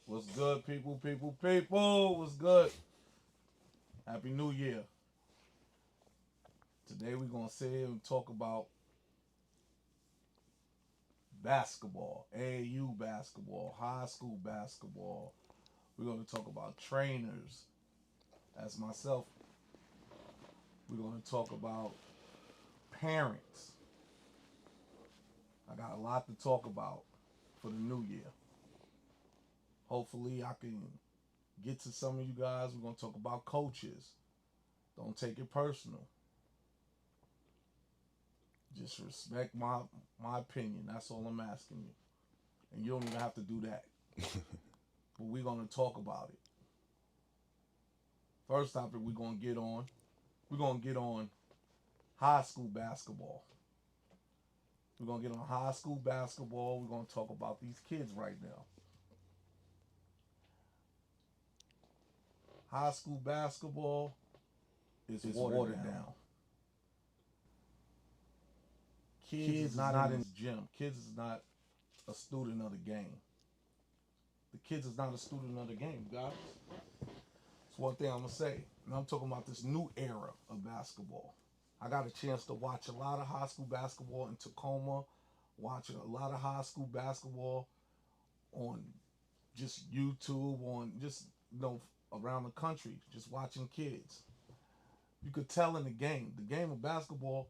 What's good, people, people, people? What's good? Happy New Year. Today we're going to sit here and talk about basketball, AAU basketball, high school basketball. We're going to talk about trainers. As myself, we're going to talk about parents. I got a lot to talk about for the new year. Hopefully, I can get to some of you guys. We're going to talk about coaches. Don't take it personal. Just respect my opinion. That's all I'm asking you. And you don't even have to do that. But we're gonna talk about it. First topic we're gonna get on high school basketball. We're gonna get on high school basketball. We're gonna talk about these kids right now. High school basketball is watered down. Kids is not in the gym. Kids is not a student of the game. The kids is not a student of the game, guys. That's one thing I'm gonna say. And I'm talking about this new era of basketball. I got a chance to watch a lot of high school basketball in Tacoma, watching a lot of high school basketball on just YouTube, on just around the country, just watching kids. You could tell in the game of basketball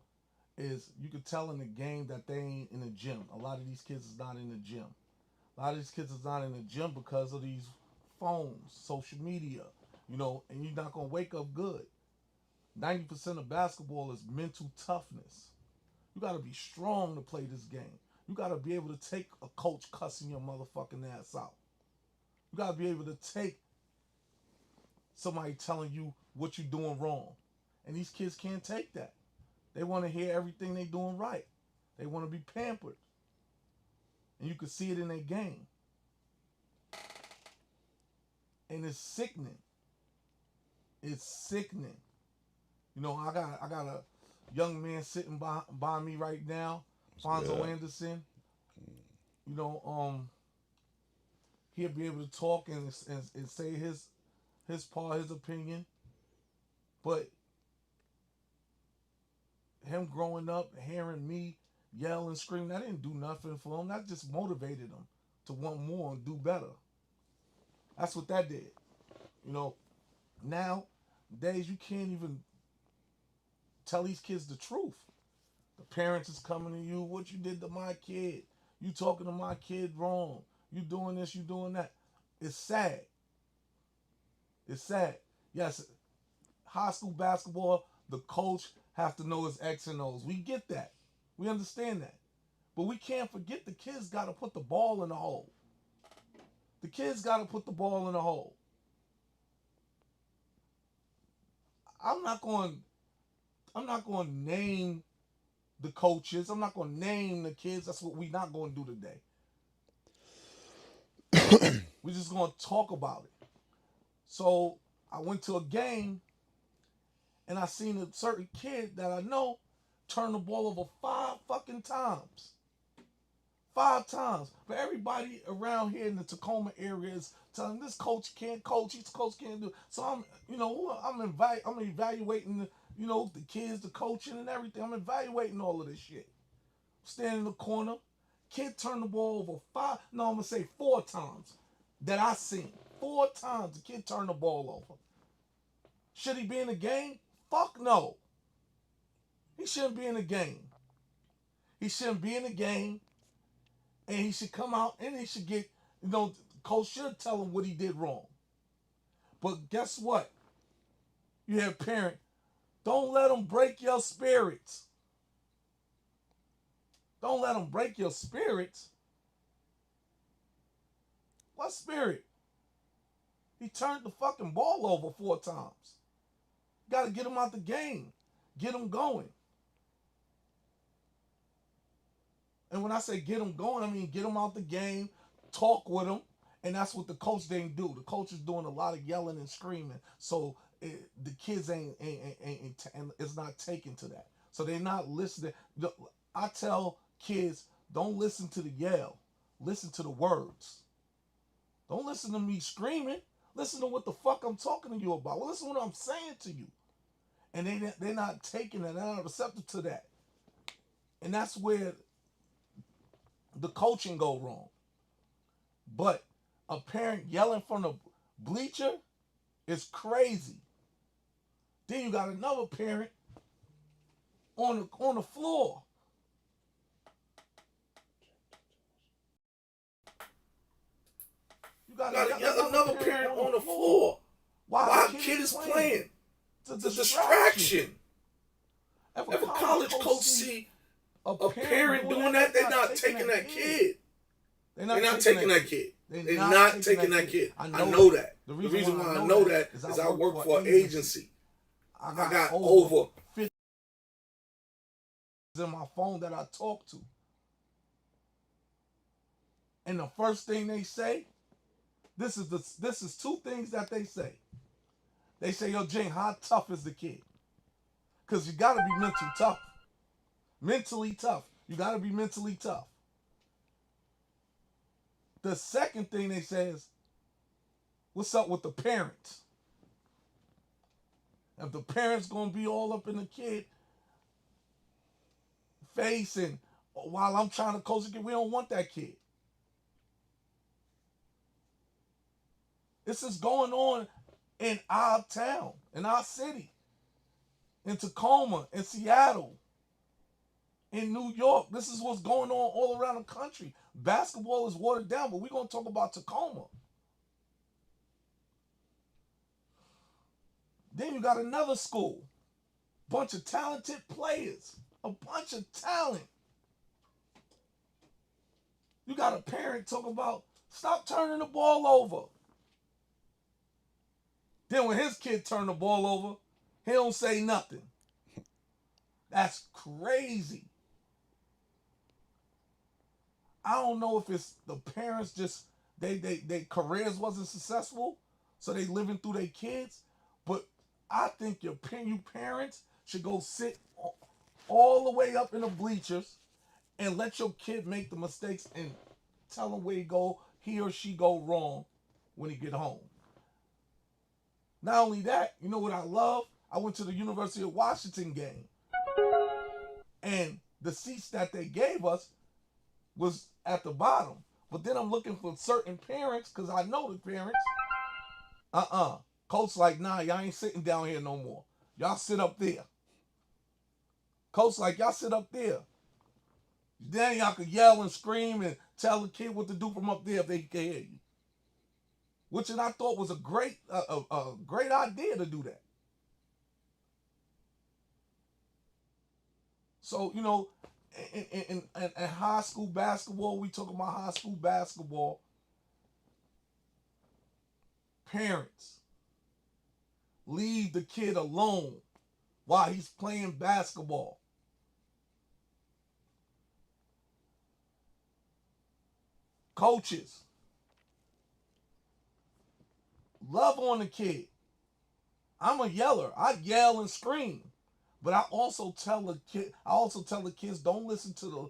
is you could tell in the game that they ain't in the gym. A lot of these kids is not in the gym. A lot of these kids is not in the gym because of these phones, social media, and you're not gonna wake up good. 90% of basketball is mental toughness. You gotta be strong to play this game. You gotta be able to take a coach cussing your motherfucking ass out. You gotta be able to take somebody telling you what you're doing wrong. And these kids can't take that. They wanna hear everything they doing right. They wanna be pampered. And you can see it in their game. And it's sickening. It's sickening. I got a young man sitting by me right now, Fonzo Anderson. You know, he'll be able to talk and say his part, his opinion. But him growing up, hearing me yell and scream, that didn't do nothing for him. That just motivated him to want more and do better. That's what that did. You know, nowadays you can't even tell these kids the truth. The parents is coming to you, what you did to my kid. You talking to my kid wrong. You doing this, you doing that. It's sad. It's sad. Yes, high school basketball, the coach has to know his X and O's. We get that. We understand that. But we can't forget the kids got to put the ball in the hole. The kids got to put the ball in the hole. I'm not going to name the coaches. I'm not going to name the kids. That's what we're not going to do today. We're just going to talk about it. So I went to a game and I seen a certain kid that I know turn the ball over 5 fucking times. 5 times. But everybody around here in the Tacoma area is telling this coach can't coach, this coach can't do it. So I'm evaluating the kids, the coaching and everything. I'm evaluating all of this shit. Standing in the corner, kid turned the ball over 5, no, I'm gonna say 4 times that I seen. 4 times the kid turned the ball over. Should he be in the game? Fuck no. He shouldn't be in the game. He shouldn't be in the game. And he should come out and he should get, coach should tell him what he did wrong. But guess what? You have parent, don't let them break your spirits. Don't let them break your spirits. What spirit? He turned the fucking ball over 4 times. Got to get him out the game. Get him going. And when I say get him going, I mean get him out the game, talk with him, and that's what the coach didn't do. The coach is doing a lot of yelling and screaming, so the kids ain't it's not taken to that. So they're not listening. I tell kids, don't listen to the yell, listen to the words. Don't listen to me screaming. Listen to what the fuck I'm talking to you about. Well, listen to what I'm saying to you. And they're not taking it. They're not receptive to that. And that's where the coaching go wrong. But a parent yelling from the bleacher is crazy. Then you got another parent on the floor. You got another parent on the floor while a kid is playing. It's a distraction. If a college coach see a parent doing that, they're not taking that kid. They're not taking that kid. They're not taking that kid. I know that. The reason why I know that is I work for an agency. I got over 50 in my phone that I talk to. And the first thing they say, this is two things that they say. They say, yo, Jane, how tough is the kid? Because you got to be mentally tough. Mentally tough. You got to be mentally tough. The second thing they say is, what's up with the parents? If the parents going to be all up in the kid face and while I'm trying to coach the kid, we don't want that kid. This is going on in our town, in our city, in Tacoma, in Seattle, in New York. This is what's going on all around the country. Basketball is watered down, but we're going to talk about Tacoma. Then you got another school. Bunch of talented players. A bunch of talent. You got a parent talking about, stop turning the ball over. Then when his kid turned the ball over, he don't say nothing. That's crazy. I don't know if it's the parents just, they careers wasn't successful, so they living through their kids. But I think you parents should go sit all the way up in the bleachers and let your kid make the mistakes and tell him where he or she go wrong when he get home. Not only that, you know what I love? I went to the University of Washington game. And the seats that they gave us was at the bottom. But then I'm looking for certain parents, because I know the parents. Coach like, nah, y'all ain't sitting down here no more. Y'all sit up there. Coach like, y'all sit up there. Then y'all could yell and scream and tell the kid what to do from up there if they can hear you. Which I thought was a great idea to do that. So, you know, in high school basketball, we talk about high school basketball. Parents, leave the kid alone while he's playing basketball. Coaches, love on the kid. I'm a yeller. I yell and scream. But I also tell the kids, don't listen to the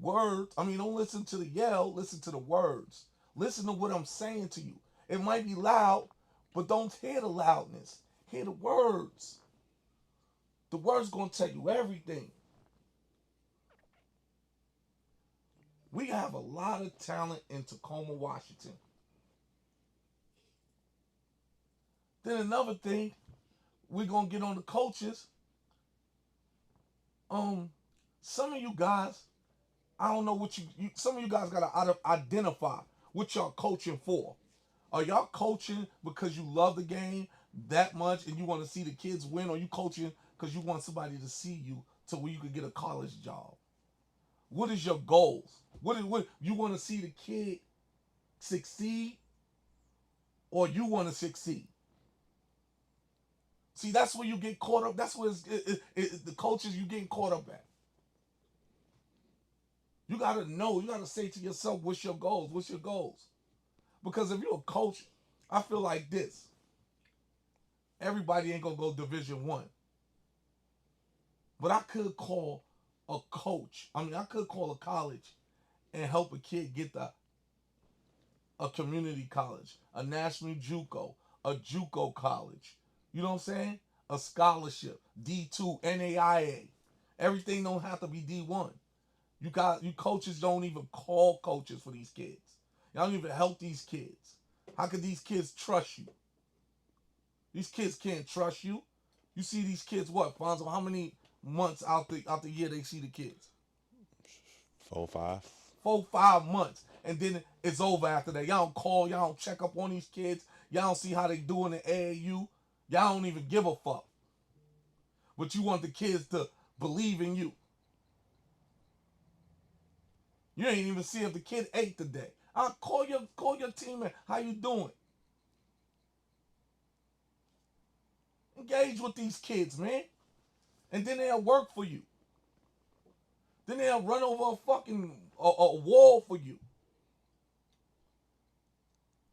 words. Don't listen to the yell, listen to the words. Listen to what I'm saying to you. It might be loud, but don't hear the loudness. Hear the words. The words gonna tell you everything. We have a lot of talent in Tacoma, Washington. Then another thing, we're gonna get on the coaches. Some of you guys, I don't know what some of you guys gotta identify what y'all coaching for. Are y'all coaching because you love the game that much and you want to see the kids win, or you coaching because you want somebody to see you to where you could get a college job? What is your goals? What you want to see the kid succeed, or you want to succeed? See, that's where you get caught up. That's where the coaches you getting caught up at. You gotta know. You gotta say to yourself, "What's your goals? What's your goals?" Because if you're a coach, I feel like this. Everybody ain't gonna go Division I, but I could call a coach. I could call a college and help a kid get the a community college, a national JUCO, a JUCO college. You know what I'm saying? A scholarship, D2, NAIA. Everything don't have to be D1. You coaches don't even call coaches for these kids. Y'all don't even help these kids. How can these kids trust you? These kids can't trust you. You see these kids what, Fonzo? How many months out the year they see the kids? 4, 5. 4, 5 months, and then it's over after that. Y'all don't call, y'all don't check up on these kids. Y'all don't see how they doing in AAU. Y'all don't even give a fuck. But you want the kids to believe in you. You ain't even see if the kid ate today. I'll call your teammate. How you doing? Engage with these kids, man. And then they'll work for you. Then they'll run over a fucking a wall for you.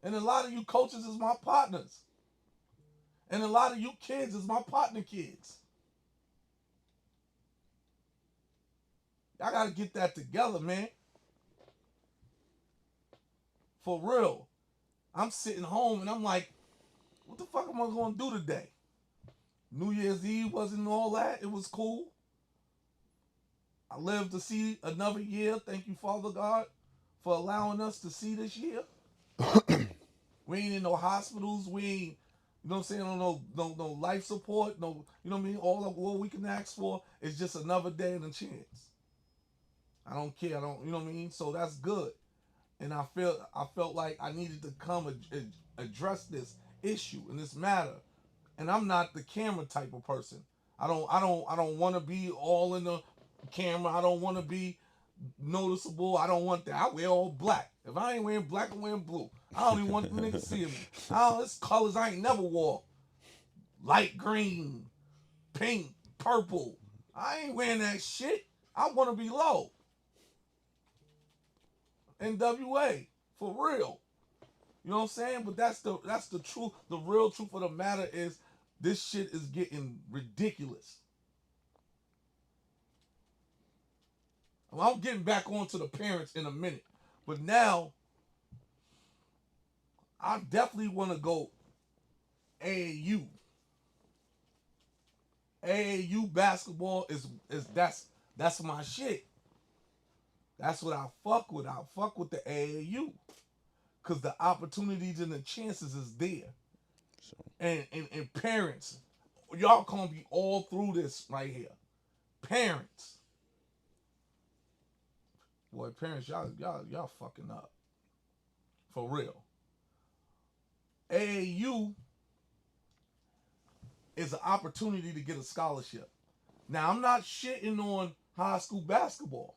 And a lot of you coaches is my partners. And a lot of you kids is my partner kids. I gotta get that together, man. For real. I'm sitting home and I'm like, what the fuck am I gonna do today? New Year's Eve wasn't all that. It was cool. I lived to see another year. Thank you, Father God, for allowing us to see this year. We ain't in no hospitals. We ain't, you know what I'm saying, no life support. No, you know what I mean? All we can ask for is just another day and a chance. I don't care. I don't, you know what I mean? So that's good. And I felt like I needed to come address this issue and this matter. And I'm not the camera type of person. I don't want to be all in the camera. I don't want to be noticeable. I don't want that. I wear all black. If I ain't wearing black, I'm wearing blue. I don't even want the niggas seeing me. It's colors I ain't never wore. Light green, pink, purple. I ain't wearing that shit. I want to be low. NWA, for real. You know what I'm saying? But that's the truth. The real truth of the matter is this shit is getting ridiculous. Well, I'm getting back onto the parents in a minute. But now I definitely want to go AAU. AAU basketball is that's my shit. That's what I fuck with. I fuck with the AAU. Cause the opportunities and the chances is there. So And parents, y'all gonna be all through this right here. Parents. Boy, parents, y'all fucking up. For real. AAU is an opportunity to get a scholarship. Now, I'm not shitting on high school basketball.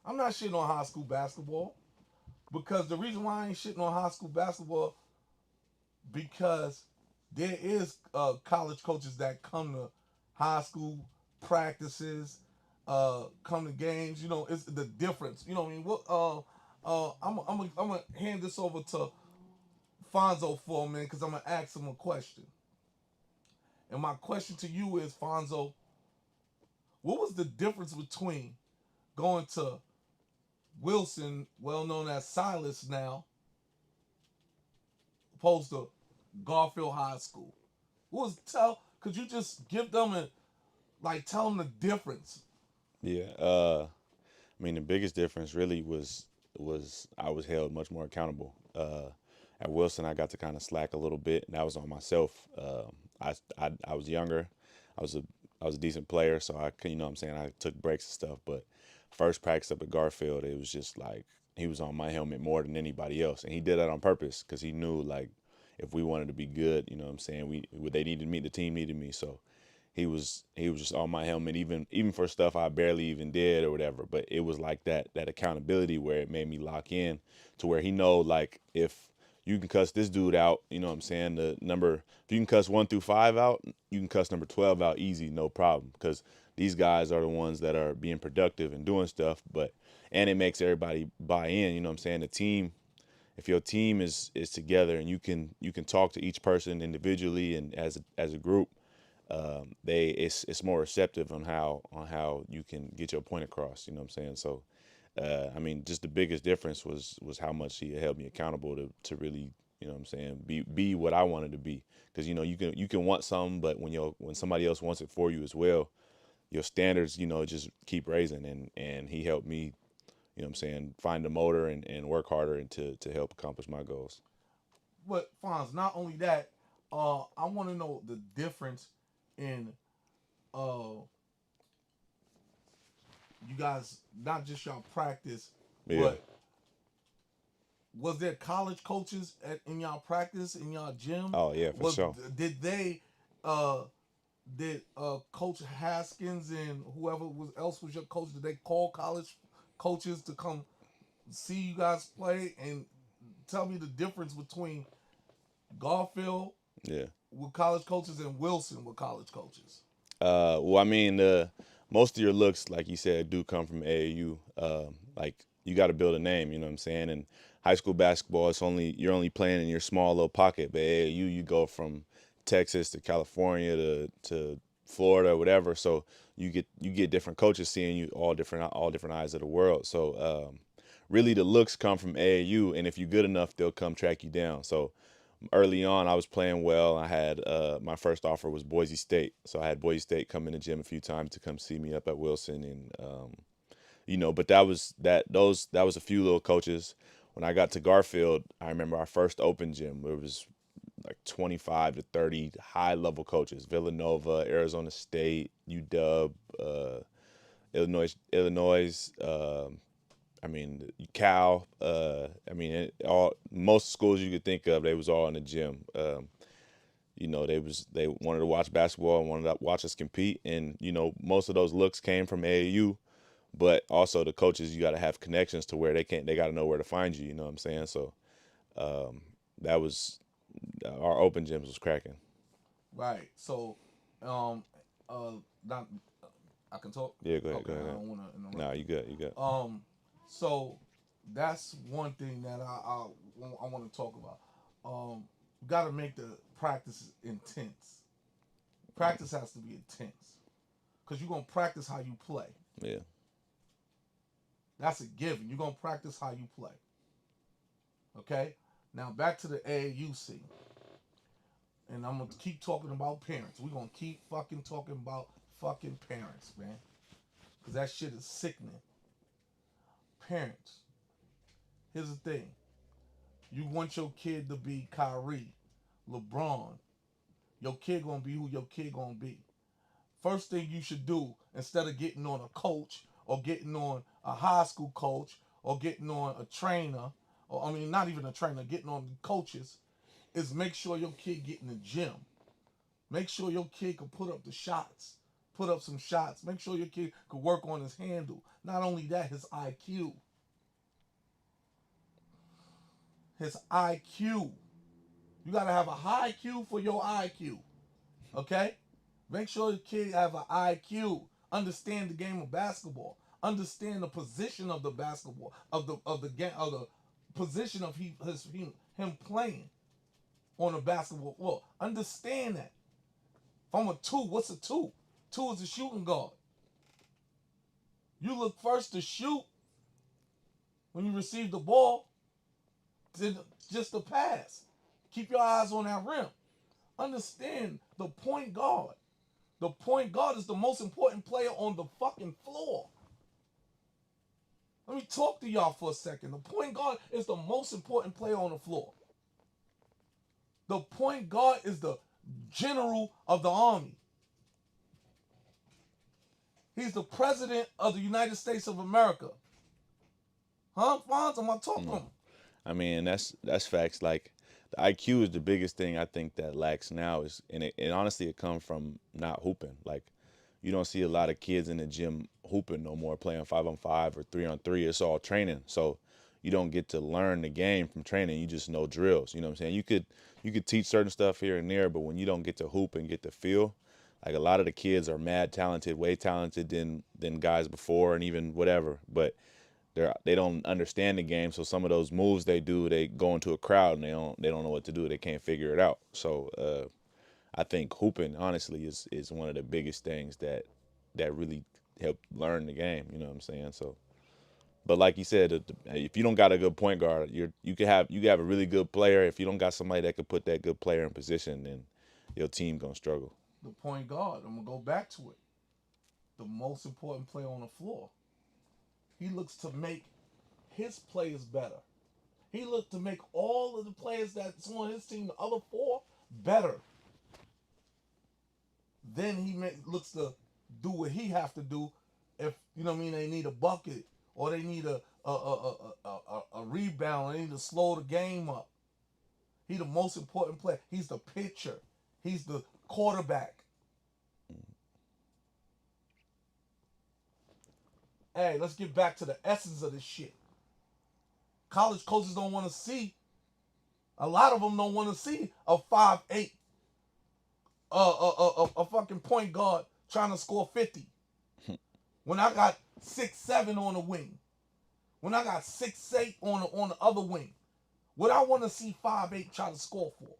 I'm not shitting on high school basketball because the reason why I ain't shitting on high school basketball because there is college coaches that come to high school practices, come to games. You know, it's the difference. You know what I mean? I'm gonna hand this over to Fonzo for a minute because I'm gonna ask him a question. And my question to you is, Fonzo, what was the difference between going to Wilson, well known as Silas now, opposed to Garfield High School? What was could you just give them a like tell them the difference? yeah, I mean the biggest difference really was I was held much more accountable. At Wilson, I got to kind of slack a little bit, and that was on myself. I was younger, I was a I was a decent player, so I could, you know what I'm saying, I took breaks and stuff. But first practice up at Garfield, it was just like he was on my helmet more than anybody else, and he did that on purpose because he knew like if we wanted to be good, you know what I'm saying, they needed me, the team needed me, so he was just on my helmet, even for stuff I barely even did or whatever. But it was like that accountability where it made me lock in to where he know like if you can cuss this dude out, you know what I'm saying, the number if you can cuss 1 through 5 out, you can cuss number 12 out easy, no problem, because these guys are the ones that are being productive and doing stuff. But and it makes everybody buy in, you know what I'm saying. The team, if your team is together and you can talk to each person individually and as a group, it's more receptive on how you can get your point across. You know what I'm saying? So I mean, just the biggest difference was how much he held me accountable to really, you know what I'm saying, be what I wanted to be. Because you can want something, but when somebody else wants it for you as well, your standards, just keep raising. And he helped me, you know what I'm saying, find the motor and work harder and to help accomplish my goals. But Fonz, not only that, I want to know the difference in uh you guys, not just y'all practice, Yeah. but was there college coaches in y'all practice in y'all gym? Oh yeah, for Was sure. did they uh did Coach Haskins and whoever else was your coach? Did they call college coaches to come see you guys play and tell me the difference between Garfield Yeah. with college coaches and Wilson with college coaches? Well, I mean, most of your looks, like you said, do come from AAU. Like you got to build a name, you know what I'm saying? And high school basketball, you're only playing in your small little pocket. But AAU, you go from Texas to California to Florida, whatever. So you get different coaches seeing you all different eyes of the world. So really, the looks come from AAU, and if you're good enough, they'll come track you down. So early on, I was playing well. I had my first offer was Boise State, so I had Boise State come in the gym a few times to come see me up at Wilson, and but that was a few little coaches. When I got to Garfield, I remember our first open gym. It was like 25 to 30 high level coaches: Villanova, Arizona State, UW, Illinois. I mean, Cal. I mean, all most schools you could think of, they was all in the gym. They wanted to watch basketball and wanted to watch us compete, and most of those looks came from AAU, but also the coaches, you got to have connections to where they got to know where to find you. You know what I'm saying? So that was our open gyms was cracking. Right. So, um, not I can talk. Yeah, go ahead, go Okay, I ahead. don't want to Nah, interrupt you you. good, you good. So that's one thing that I want to talk about. You got to make the practice intense. Practice has to be intense because you're gonna practice how you play. Yeah, That's a given. You're gonna practice how you play. Okay. Now back to the AAU scene, and I'm gonna keep talking about parents. We're gonna keep fucking talking about fucking parents, man, because that shit is sickening. Parents. Here's the thing. You want your kid to be Kyrie, LeBron. Your kid gonna be who your kid gonna be. First thing you should do, instead of getting on a coach or getting on a high school coach or getting on a trainer, or I mean not even a trainer, getting on coaches, is make sure your kid get in the gym. Make sure your kid can put up the shots. Put up some shots. Make sure your kid can work on his handle. Not only that, his IQ. His IQ. You gotta have a high Q for your IQ. Okay? Make sure the kid have an IQ. Understand the game of basketball. Understand the position of the basketball of the game of the position of him playing on the basketball floor. Understand that. If I'm a two, what's a two? Two is a shooting guard. You look first to shoot when you receive the ball, then just to pass. Keep your eyes on that rim. Understand the point guard. The point guard is the most important player on the fucking floor. Let me talk to y'all for a second. The point guard is the most important player on the floor. The point guard is the general of the army. He's the president of the United States of America. Huh, Fonz? I'm gonna talk to him. I mean, that's facts. Like the IQ is the biggest thing I think that lacks now is, and it honestly it comes from not hooping. Like you don't see a lot of kids in the gym hooping no more, playing 5-on-5 or 3-on-3. It's all training, so you don't get to learn the game from training. You just know drills. You know what I'm saying? You could teach certain stuff here and there, but when you don't get to hoop and get the feel, like a lot of the kids are mad talented, way talented than guys before, and even whatever, but they don't understand the game. So some of those moves they do, they go into a crowd and they don't know what to do. They can't figure it out. So I think hooping honestly is one of the biggest things that really help learn the game. You know what I'm saying? So, But like you said, if you don't got a good point guard, you can have a really good player. If you don't got somebody that could put that good player in position, then your team gonna struggle. The point guard, I'm gonna go back to it. The most important player on the floor. He looks to make his players better. He looks to make all of the players that's on his team, the other four, better. Then he looks to do what he have to do. If you know what I mean, they need a bucket or they need a rebound. They need to slow the game up. He's the most important player. He's the pitcher. He's the quarterback. Hey, let's get back to the essence of this shit. College coaches don't want to see. A lot of them don't want to see a 5'8", a fucking point guard trying to score 50. When I got 6'7" on the wing, when I got 6'8" on the other wing, what I want to see 5'8" try to score for?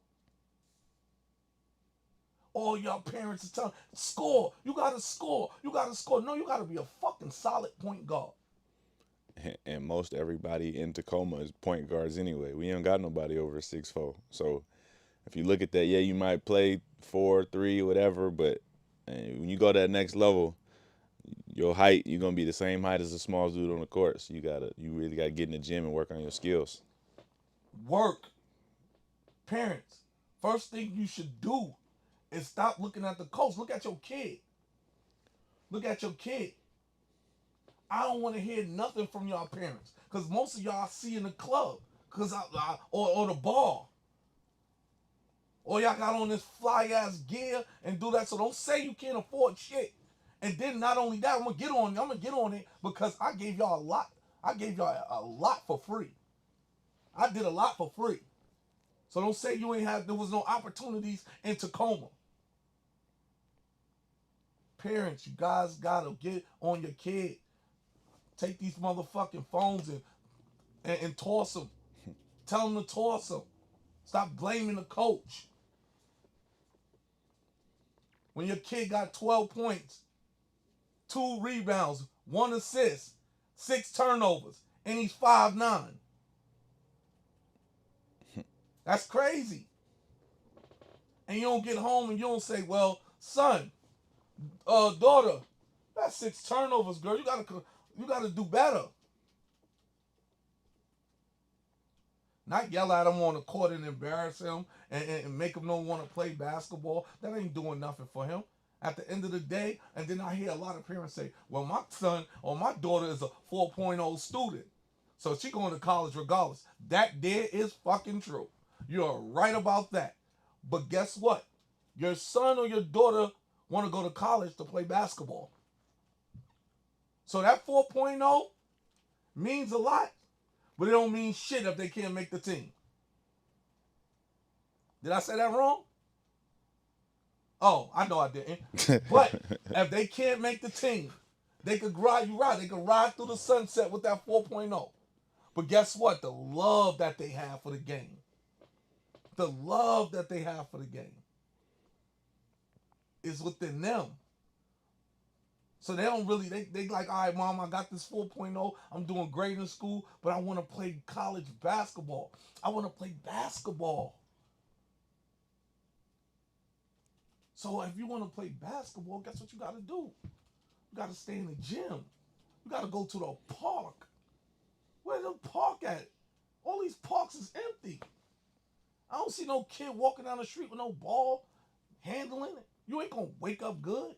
All y'all parents are telling, score. You gotta score. You gotta score. No, you gotta be a fucking solid point guard. And most everybody in Tacoma is point guards anyway. We ain't got nobody over 6'4". So if you look at that, yeah, you might play 4, 3, whatever, but when you go to that next level, your height, you're gonna be the same height as the small dude on the court. So you really gotta get in the gym and work on your skills. Work. Parents, first thing you should do is stop looking at the coach. Look at your kid. Look at your kid. I don't want to hear nothing from y'all parents, because most of y'all see in the club, or the bar, or y'all got on this fly ass gear and do that. So don't say you can't afford shit. And then not only that, I'm gonna get on it because I gave y'all a lot. I gave y'all a lot for free. I did a lot for free. So don't say there was no opportunities in Tacoma. Parents, you guys gotta get on your kid. Take these motherfucking phones and toss them. Tell them to toss them. Stop blaming the coach. When your kid got 12 points, 2 rebounds, 1 assist, 6 turnovers, and he's 5'9". That's crazy. And you don't get home and you don't say, well, son, daughter, that's 6 turnovers, girl. You gotta do better. Not yell at him on the court and embarrass him and make him don't want to play basketball. That ain't doing nothing for him. At the end of the day, and then I hear a lot of parents say, well, my son or my daughter is a 4.0 student, so she going to college regardless. That there is fucking true. You're right about that. But guess what? Your son or your daughter want to go to college to play basketball. So that 4.0 means a lot, but it don't mean shit if they can't make the team. Did I say that wrong? Oh, I know I didn't. But if they can't make the team, they could ride you right. They could ride through the sunset with that 4.0. But guess what? The love that they have for the game. The love that they have for the game is within them. So they don't really, they like, all right, mom, I got this 4.0. I'm doing great in school, but I want to play college basketball. I want to play basketball. So if you want to play basketball, guess what you got to do? You got to stay in the gym. You got to go to the park. Where's the park at? All these parks is empty. I don't see no kid walking down the street with no ball, handling it. You ain't going to wake up good.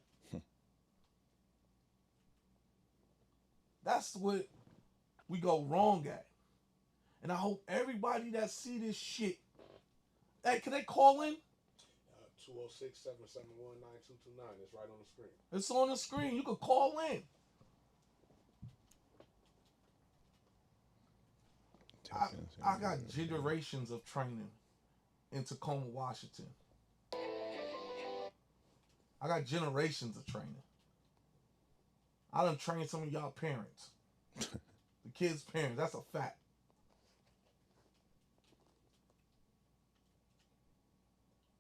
That's what we go wrong at. And I hope everybody that see this shit, hey, can they call in? 206-771-9229. It's right on the screen. It's on the screen. You can call in. I got generations of training in Tacoma, Washington. I got generations of training. I done trained some of y'all parents. The kids' parents. That's a fact.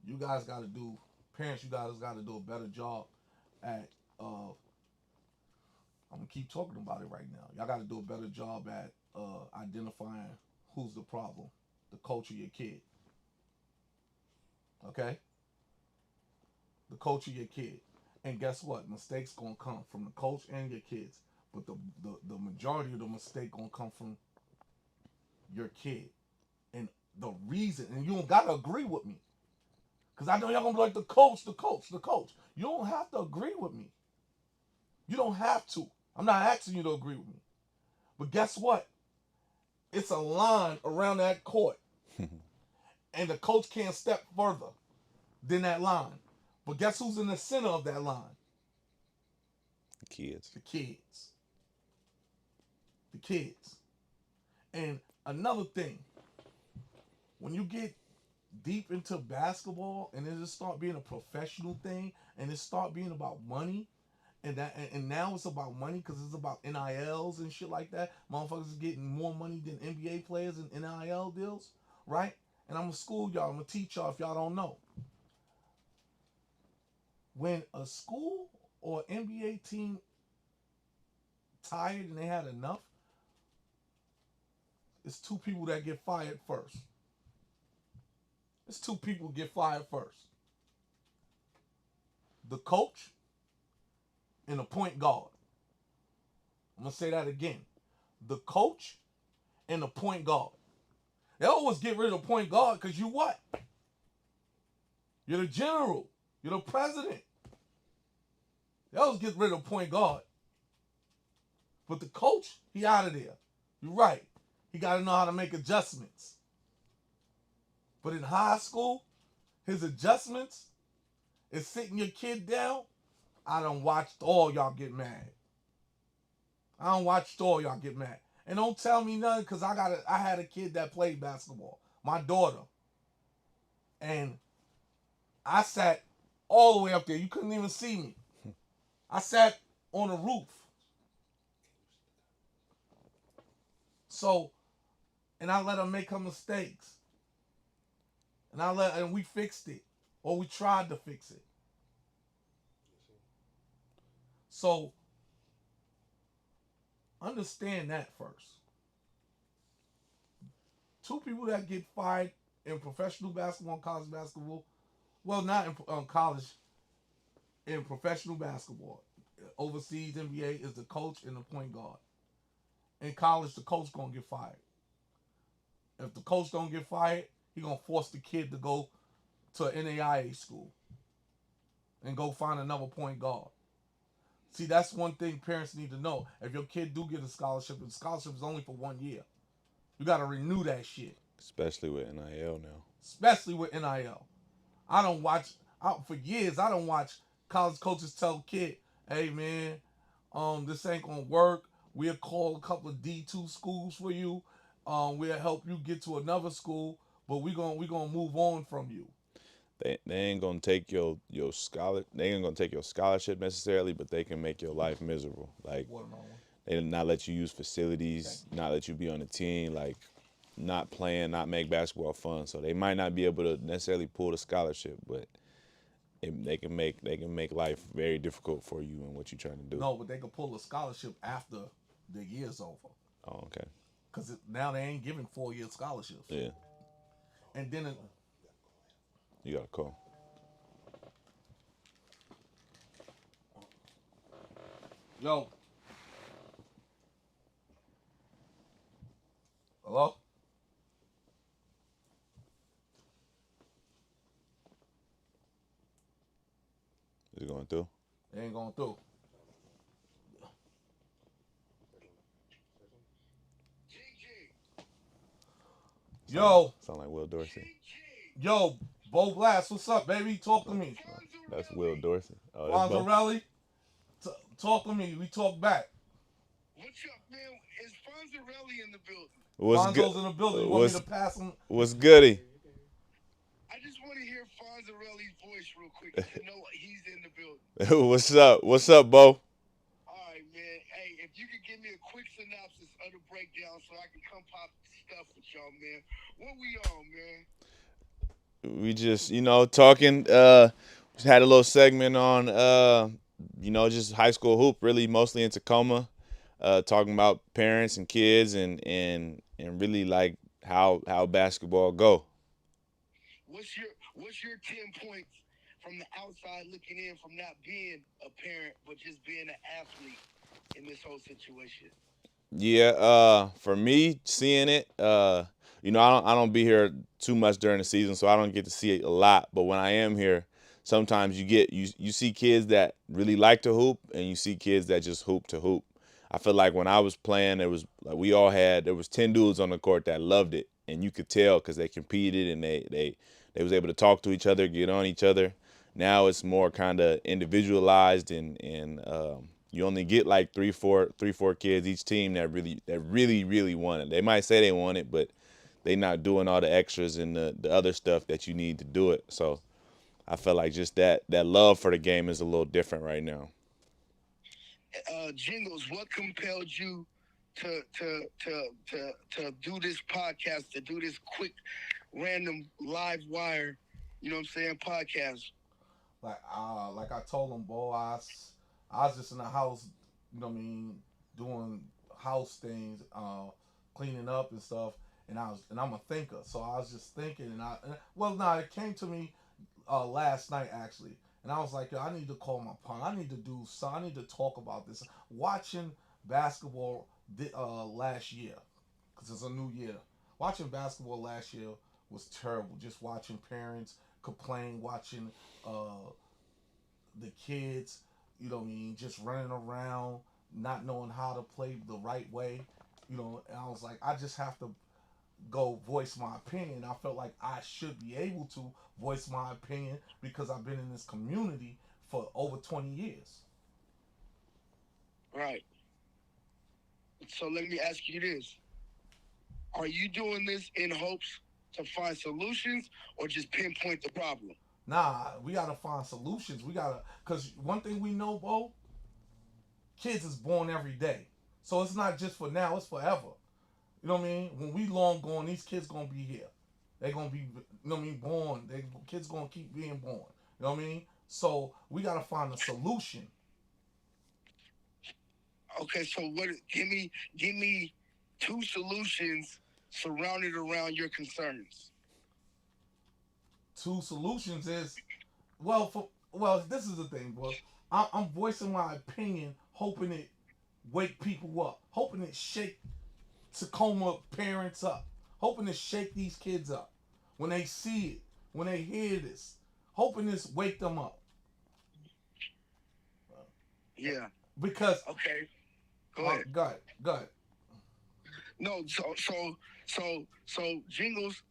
You guys got to do, parents, you guys got to do a better job at I'm gonna keep talking about it right now. Y'all got to do a better job at identifying who's the problem, the coach or your kid. Okay, the coach or your kid. And guess what? Mistakes gonna come from the coach and your kids. But the majority of the mistake gonna come from your kid. And the reason, and you don't gotta agree with me. Because I know y'all gonna be like the coach, the coach, the coach. You don't have to agree with me. You don't have to. I'm not asking you to agree with me. But guess what? It's a line around that court. And the coach can't step further than that line. But guess who's in the center of that line? Kids. The kids. The kids. And another thing, when you get deep into basketball and it just start being a professional thing and it start being about money, and now it's about money because it's about NILs and shit like that. Motherfuckers is getting more money than NBA players in NIL deals, right? And I'm gonna school y'all. I'm gonna teach y'all if y'all don't know. When a school or NBA team tired and they had enough, it's two people that get fired first. It's two people get fired first. The coach and the point guard. I'm going to say that again. The coach and the point guard. They always get rid of the point guard because you what? You're the general. You're the president. They always get rid of the point guard. But the coach, he out of there. You're right. He got to know how to make adjustments. But in high school, his adjustments is sitting your kid down. I done watched all y'all get mad. I done watched all y'all get mad. And don't tell me nothing because I had a kid that played basketball. My daughter. And I sat all the way up there. You couldn't even see me. I sat on the roof. So, and I let her make her mistakes. And we fixed it. Or we tried to fix it. So, understand that first. Two people that get fired in professional basketball and college basketball, well, not in college, in professional basketball, overseas NBA is the coach and the point guard. In college, the coach gonna get fired. If the coach don't get fired, he gonna force the kid to go to an NAIA school and go find another point guard. See, that's one thing parents need to know. If your kid do get a scholarship, the scholarship is only for 1 year. You got to renew that shit. Especially with NIL now. Especially with NIL. For years, I don't watch college coaches tell kid, hey, man, this ain't going to work. We'll call a couple of D2 schools for you. We'll help you get to another school, but we're gonna move on from you. They ain't gonna take your they ain't gonna take your scholarship necessarily, but they can make your life miserable. Like they not let you use facilities, not let you be on the team, like not playing, not make basketball fun. So they might not be able to necessarily pull the scholarship, but they can make life very difficult for you and what you're trying to do. No, but they can pull a scholarship after the year's over. Oh, okay. Because now they ain't giving 4-year scholarships. Yeah. And then you got a call. Yo. Hello? Is it going through? It ain't going through. Yo. Sound like Will Dorsey. Yo, Bo Blast, what's up, baby? Talk to me. That's Will Dorsey. Oh, Fonzarelli, talk to me. We talk back. What's up, man? Is Fonzarelli in the building? Fonzo's in the building. You want me to pass him? What's goody? I just want to hear Fonzarelli's voice real quick to know he's in the building. What's up? What's up, Bo? All right, man. Hey, if you could give me a quick synopsis of the breakdown so I can come pop stuff with y'all, man. What we on, man? We just, talking. Had a little segment on just high school hoop, really mostly in Tacoma, talking about parents and kids and really like how basketball go. What's your 10 points from the outside looking in, from not being a parent but just being an athlete in this whole situation? Yeah, for me, seeing it, I don't be here too much during the season, so I don't get to see it a lot. But when I am here, sometimes you see kids that really like to hoop, and you see kids that just hoop to hoop. I feel like when I was playing, there was like there was 10 dudes on the court that loved it, and you could tell because they competed and they was able to talk to each other, get on each other. Now it's more kind of individualized and you only get like three, four kids each team that really want it. They might say they want it, but they not doing all the extras and the other stuff that you need to do it. So I feel like just that love for the game is a little different right now. Jingles, what compelled you to do this podcast, to do this quick, random live wire? You know what I'm saying? Podcast. Like I told him, boy, I was just in the house, you know what I mean, doing house things, cleaning up and stuff, and I'm a thinker, so I was just thinking, well, no, it came to me last night actually, and I was like, yo, I need to call my pun. I need to do so. I need to talk about this. Watching basketball last year, because it's a new year. Watching basketball last year was terrible. Just watching parents complain, watching uh, the kids, you know what I mean, just running around, not knowing how to play the right way, and I was like, I just have to go voice my opinion. I felt like I should be able to voice my opinion because I've been in this community for over 20 years. Right. So let me ask you this. Are you doing this in hopes to find solutions or just pinpoint the problem? Nah, we gotta find solutions. Cause one thing we know, Bo, kids is born every day. So it's not just for now, it's forever. You know what I mean? When we long gone, these kids gonna be here. They gonna be, you know what I mean, born. They kids gonna keep being born. You know what I mean? So we gotta find a solution. Okay, so what give me two solutions surrounded around your concerns. Two solutions is, this is the thing, bro. I'm voicing my opinion, hoping it wake people up, hoping it shake Tacoma parents up, hoping to shake these kids up when they see it, when they hear this, hoping this wake them up. Yeah. Because, Okay. Go ahead. go ahead. No, so Jingles,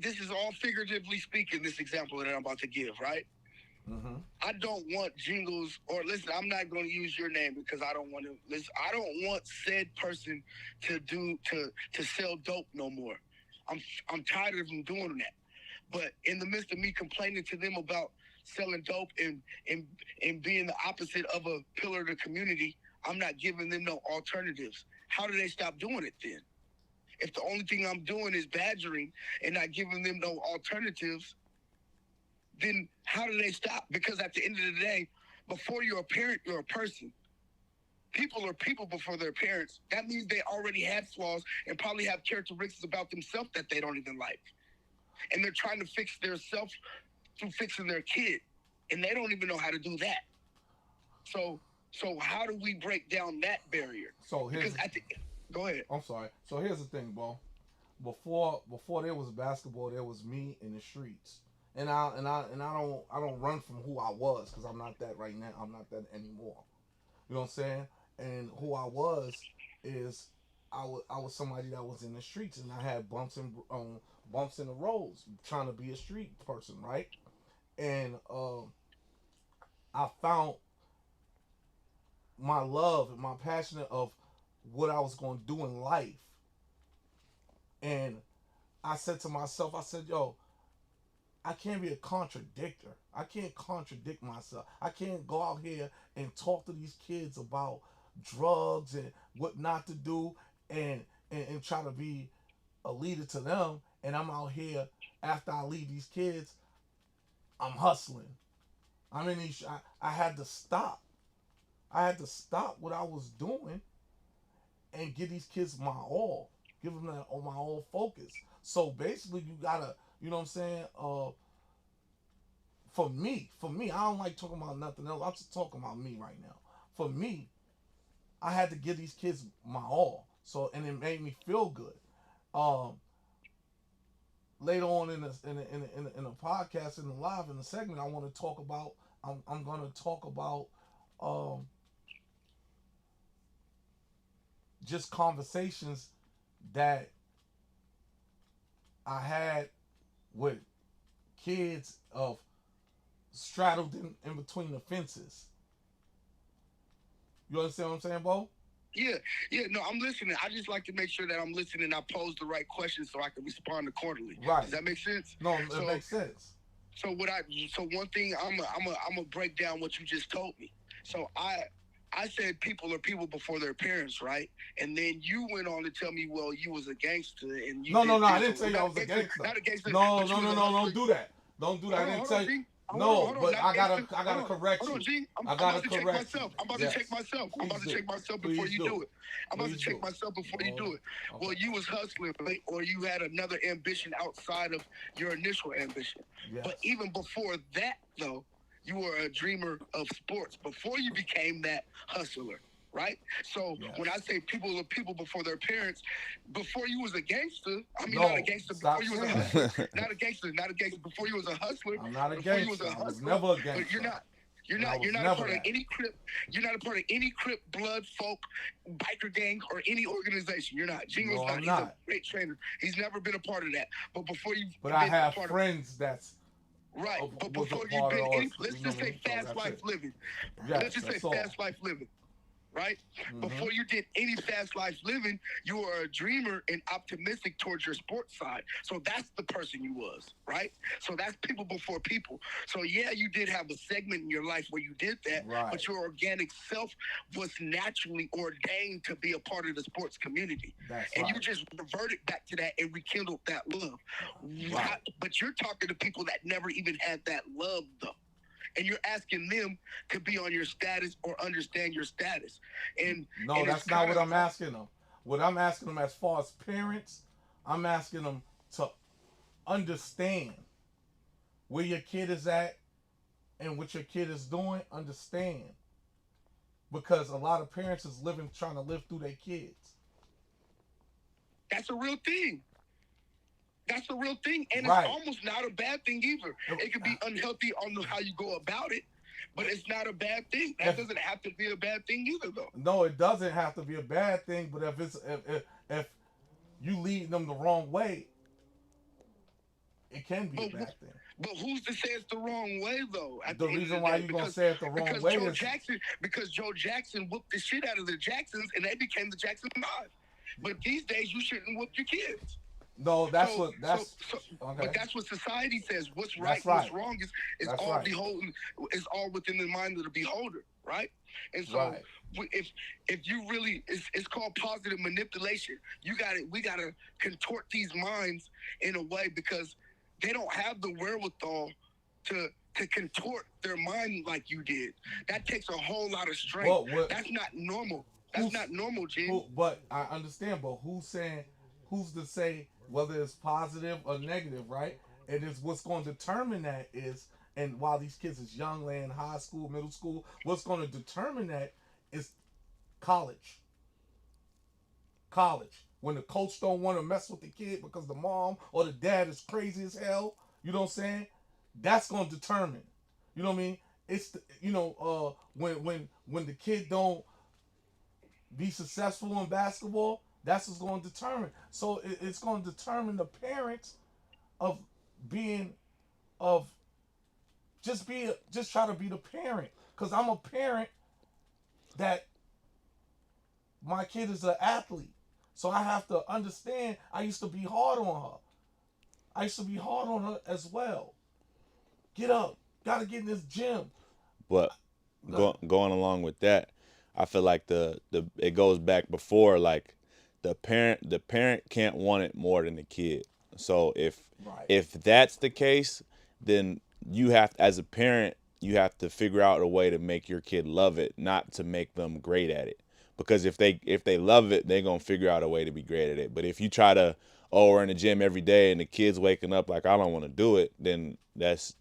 this is all figuratively speaking, this example that I'm about to give, right? Mm-hmm. I don't want Jingles, or listen, I'm not going to use your name because I don't want to listen. I don't want said person to sell dope no more. I'm I'm tired of them doing that. But in the midst of me complaining to them about selling dope and being the opposite of a pillar of the community, I'm not giving them no alternatives. How do they stop doing it then? If the only thing I'm doing is badgering and not giving them no alternatives, then how do they stop? Because at the end of the day, before you're a parent, you're a person. People are people before their parents. That means they already had flaws and probably have characteristics about themselves that they don't even like. And they're trying to fix their self through fixing their kid. And they don't even know how to do that. So how do we break down that barrier? So Because go ahead. I'm sorry. So here's the thing, bro. Before there was basketball, there was me in the streets, and I don't run from who I was because I'm not that right now. I'm not that anymore. You know what I'm saying? And who I was is I was somebody that was in the streets, and I had bumps in the roads trying to be a street person, right? And I found my love and my passion of what I was going to do in life, and I said to myself, I said, yo, I can't be a contradictor. I can't contradict myself. I can't go out here and talk to these kids about drugs and what not to do and try to be a leader to them. And I'm out here after I leave these kids, I'm hustling. I mean, I had to stop. I had to stop what I was doing and give these kids my all, give them that on my all focus. So basically, you gotta, you know what I'm saying? For me, I don't like talking about nothing else. I'm just talking about me right now. For me, I had to give these kids my all. So and it made me feel good. Um, Later on in the podcast in the live in the segment, I want to talk about. I'm going to talk about um, just conversations that I had with kids of straddled in between the fences. You understand what I'm saying, Bo? Yeah, yeah, no, I'm listening. I just like to make sure that I'm listening. I pose the right questions so I can respond accordingly. Right. Does that make sense? No, it makes sense. So one thing I'm gonna break down what you just told me. So I said people are people before their parents, right? And then you went on to tell me, well, you was a gangster and you No, I didn't tell you I was a gangster. Not a gangster. No, don't do that. Don't do that. I didn't tell you. No, but I gotta correct you. I'm I about gotta to check correct myself. you. I'm about to check myself. I'm about to check myself before you do it. I'm about to check myself before you do it. Well, you was hustling, right? Or you had another ambition outside of your initial ambition. Yes. But even before that, though, you were a dreamer of sports before you became that hustler. Right? So when I say people are people before their parents, before you was a gangster, I mean not a gangster, before you was a hustler. Not a gangster, before you was a hustler. I'm not a gangster. I was never a gangster. But you're not a part of any Crip. You're not a part of any Crip, blood, folk, biker gang, or any organization. You're not. Jingo's not. He's a great trainer. He's never been a part of that. But before you, but I have friends that's right. But before you've been, let's just say fast life living. Let's just say fast life living. Right? Mm-hmm. Before you did any fast life living, you were a dreamer and optimistic towards your sports side. So that's the person you was, right? So that's people before people. So yeah, you did have a segment in your life where you did that, but your organic self was naturally ordained to be a part of the sports community. And you just reverted back to that and rekindled that love. Right. But you're talking to people that never even had that love, though. And you're asking them to be on your status or understand your status. And that's not what I'm asking them. What I'm asking them as far as parents, I'm asking them to understand where your kid is at and what your kid is doing. Understand. Because a lot of parents is trying to live through their kids. That's a real thing. That's the real thing, and it's almost not a bad thing either. It could be unhealthy on how you go about it, but it's not a bad thing. That doesn't have to be a bad thing either, though. No, it doesn't have to be a bad thing, but if you lead them the wrong way, it can be a bad thing. But who's to say it's the wrong way, though? The reason why you're going to say it the wrong way is... Because Joe Jackson whooped the shit out of the Jacksons, and they became the Jackson 5. But these days, you shouldn't whoop your kids. No, but that's what society says. What's right, what's wrong is all beholden, is all within the mind of the beholder, right? And so if you really, it's called positive manipulation. We gotta contort these minds in a way because they don't have the wherewithal to contort their mind like you did. That takes a whole lot of strength. That's not normal. That's not normal, Gene. But I understand. But who's to say whether it's positive or negative, right? It is what's going to determine that is, and while these kids is young, laying high school, middle school, what's going to determine that is college. College. When the coach don't want to mess with the kid because the mom or the dad is crazy as hell, you know what I'm saying? That's going to determine. You know what I mean? It's when the kid don't be successful in basketball, that's what's going to determine. So it's going to determine the parents of just try to be the parent. Because I'm a parent that my kid is an athlete. So I have to understand I used to be hard on her. I used to be hard on her as well. Get up. Got to get in this gym. But going along with that, I feel like it goes back before, like, the parent can't want it more than the kid. So if that's the case, then you have to, as a parent, you have to figure out a way to make your kid love it, not to make them great at it. Because if they love it, they're gonna figure out a way to be great at it. But if you try to, oh, we're in the gym every day and the kid's waking up like I don't want to do it, then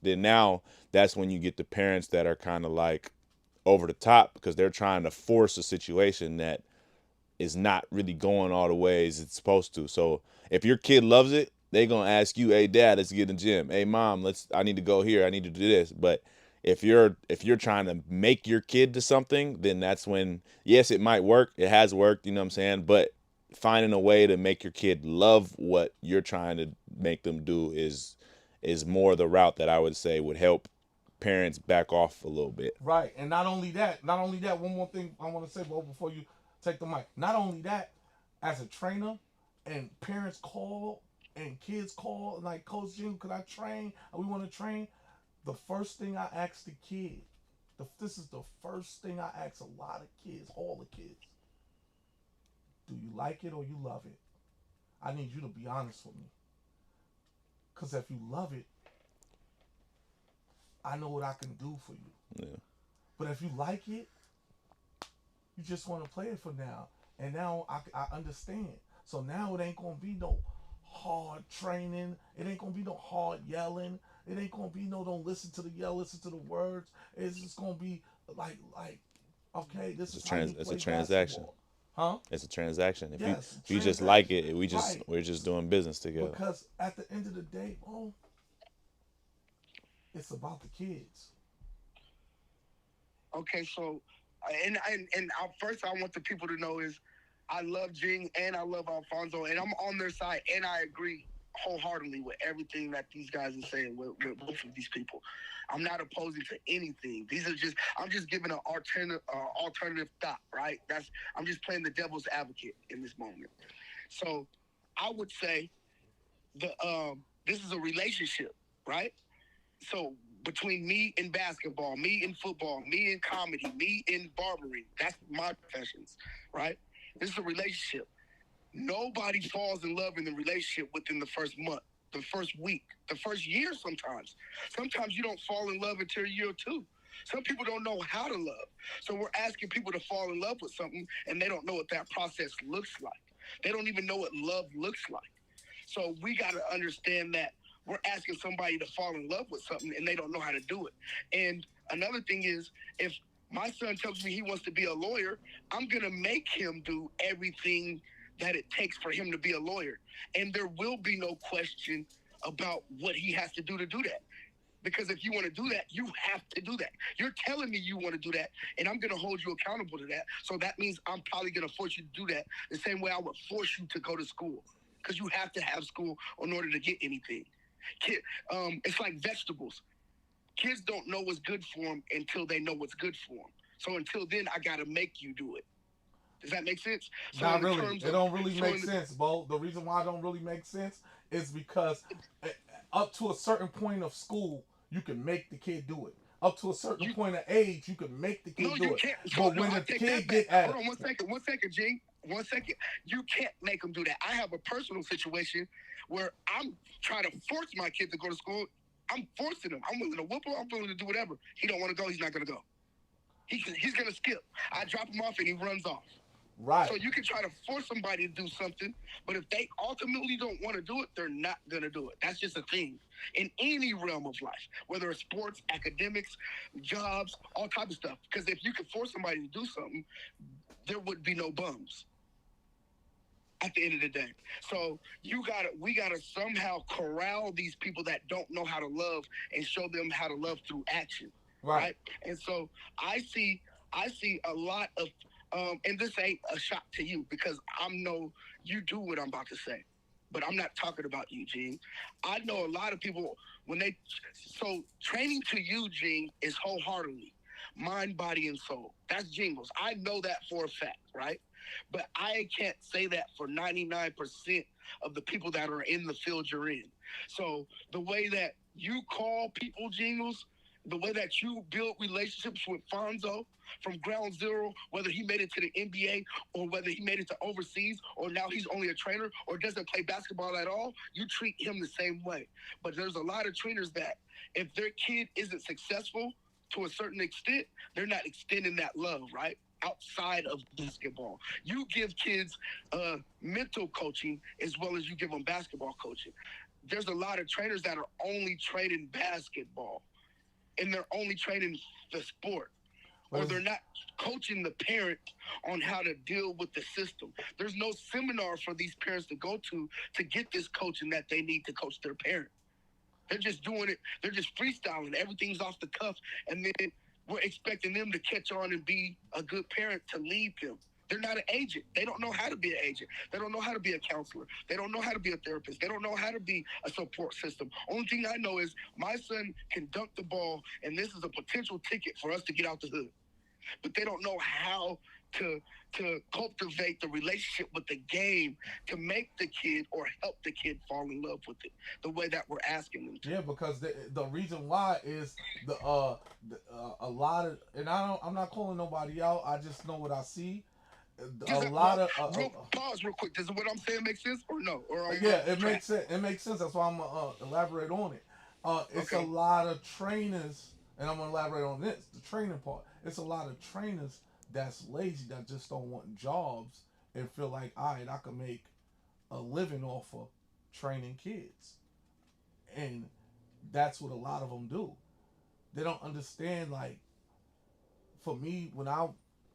now that's when you get the parents that are kind of like over the top because they're trying to force a situation that is not really going all the ways it's supposed to. So if your kid loves it, they gonna ask you, "Hey, Dad, let's get in the gym. Hey, Mom, I need to go here. I need to do this." But if you're trying to make your kid to something, then that's when, yes, it might work. It has worked, you know what I'm saying? But finding a way to make your kid love what you're trying to make them do is more the route that I would say would help parents back off a little bit. Right. And not only that, one more thing I want to say before you take the mic. Not only that, as a trainer and parents call and kids call, like, Coach Jim, could I train? We want to train. The first thing I ask the kid, this is the first thing I ask a lot of kids, all the kids. Do you like it or you love it? I need you to be honest with me. Because if you love it, I know what I can do for you. Yeah. But if you like it, you just want to play it for now. And now I understand. So now it ain't going to be no hard training. It ain't going to be no hard yelling. It ain't going to be no don't listen to the yell, listen to the words. It's just going to be like, okay, this is how you It's play a transaction. basketball. Huh? It's a transaction. Yes, If you just like transaction. it, Right. we're just doing business together. Because at the end of the day, bro, it's about the kids. Okay, so first I want the people to know is I love Jing and I love Alfonso and I'm on their side and I agree wholeheartedly with everything that these guys are saying with both of these people. I'm not opposing to anything. I'm just giving an alternative thought, right? I'm just playing the devil's advocate in this moment. So I would say this is a relationship, right? So between me and basketball, me in football, me in comedy, me in barbering, that's my professions, right? This is a relationship. Nobody falls in love in the relationship within the first month, the first week, the first year sometimes. Sometimes you don't fall in love until year two. Some people don't know how to love. So we're asking people to fall in love with something and they don't know what that process looks like. They don't even know what love looks like. So we got to understand that we're asking somebody to fall in love with something and they don't know how to do it. And another thing is, if my son tells me he wants to be a lawyer, I'm going to make him do everything that it takes for him to be a lawyer. And there will be no question about what he has to do that. Because if you want to do that, you have to do that. You're telling me you want to do that, and I'm going to hold you accountable to that. So that means I'm probably going to force you to do that the same way I would force you to go to school. Because you have to have school in order to get anything. It's like vegetables. Kids don't know what's good for them until they know what's good for them. So until then, I got to make you do it. Does that make sense? So Not really. It don't really make sense, Bo. The reason why it don't really make sense is because up to a certain point of school, you can make the kid do it. Up to a certain point of age, you can make the kid do it. Can't. But when the kid get at hold on one second, Gene. 1 second. You can't make them do that. I have a personal situation where I'm trying to force my kid to go to school. I'm forcing him. I'm willing to whoop him. I'm willing to do whatever. He don't want to go. He's not going to go. He's going to skip. I drop him off and he runs off. Right. So you can try to force somebody to do something, but if they ultimately don't want to do it, they're not going to do it. That's just a thing in any realm of life, whether it's sports, academics, jobs, all type of stuff. Because if you could force somebody to do something, there would be no bums at the end of the day. So we gotta somehow corral these people that don't know how to love and show them how to love through action. Right? And so I see a lot of and this ain't a shock to you because you do what I'm about to say. But I'm not talking about you, Gene. I know a lot of people so training to you, Gene, is wholeheartedly mind, body, and soul. That's Jingles. I know that for a fact, right? But I can't say that for 99% of the people that are in the field you're in. So the way that you call people Jingles, the way that you build relationships with Fonzo from ground zero, whether he made it to the NBA or whether he made it to overseas or now he's only a trainer or doesn't play basketball at all, you treat him the same way. But there's a lot of trainers that if their kid isn't successful, to a certain extent, they're not extending that love, right? Outside of basketball, you give kids mental coaching as well as you give them basketball coaching. There's a lot of trainers that are only training basketball and they're only training the sport, or they're not coaching the parent on how to deal with the system. There's no seminar for these parents to go to get this coaching that they need to coach their parent. They're just doing it. They're just freestyling. Everything's off the cuff. And then we're expecting them to catch on and be a good parent to lead them. They're not an agent. They don't know how to be an agent. They don't know how to be a counselor. They don't know how to be a therapist. They don't know how to be a support system. Only thing I know is my son can dunk the ball, and this is a potential ticket for us to get out the hood. But they don't know how to cultivate the relationship with the game to make the kid or help the kid fall in love with it the way that we're asking them to. Yeah, because the reason why is a lot of, and I'm not calling nobody out. I just know what I see. A Does that lot of pause real quick? Does what I'm saying make sense or no? Or are you yeah, off it track? makes sense. It makes sense. That's why I'm gonna elaborate on it. It's a Okay. lot of trainers, and I'm gonna elaborate on this, the training part. It's a lot of trainers that's lazy that just don't want jobs and feel like, all right, I can make a living off of training kids, and that's what a lot of them do. They don't understand. Like for me, when I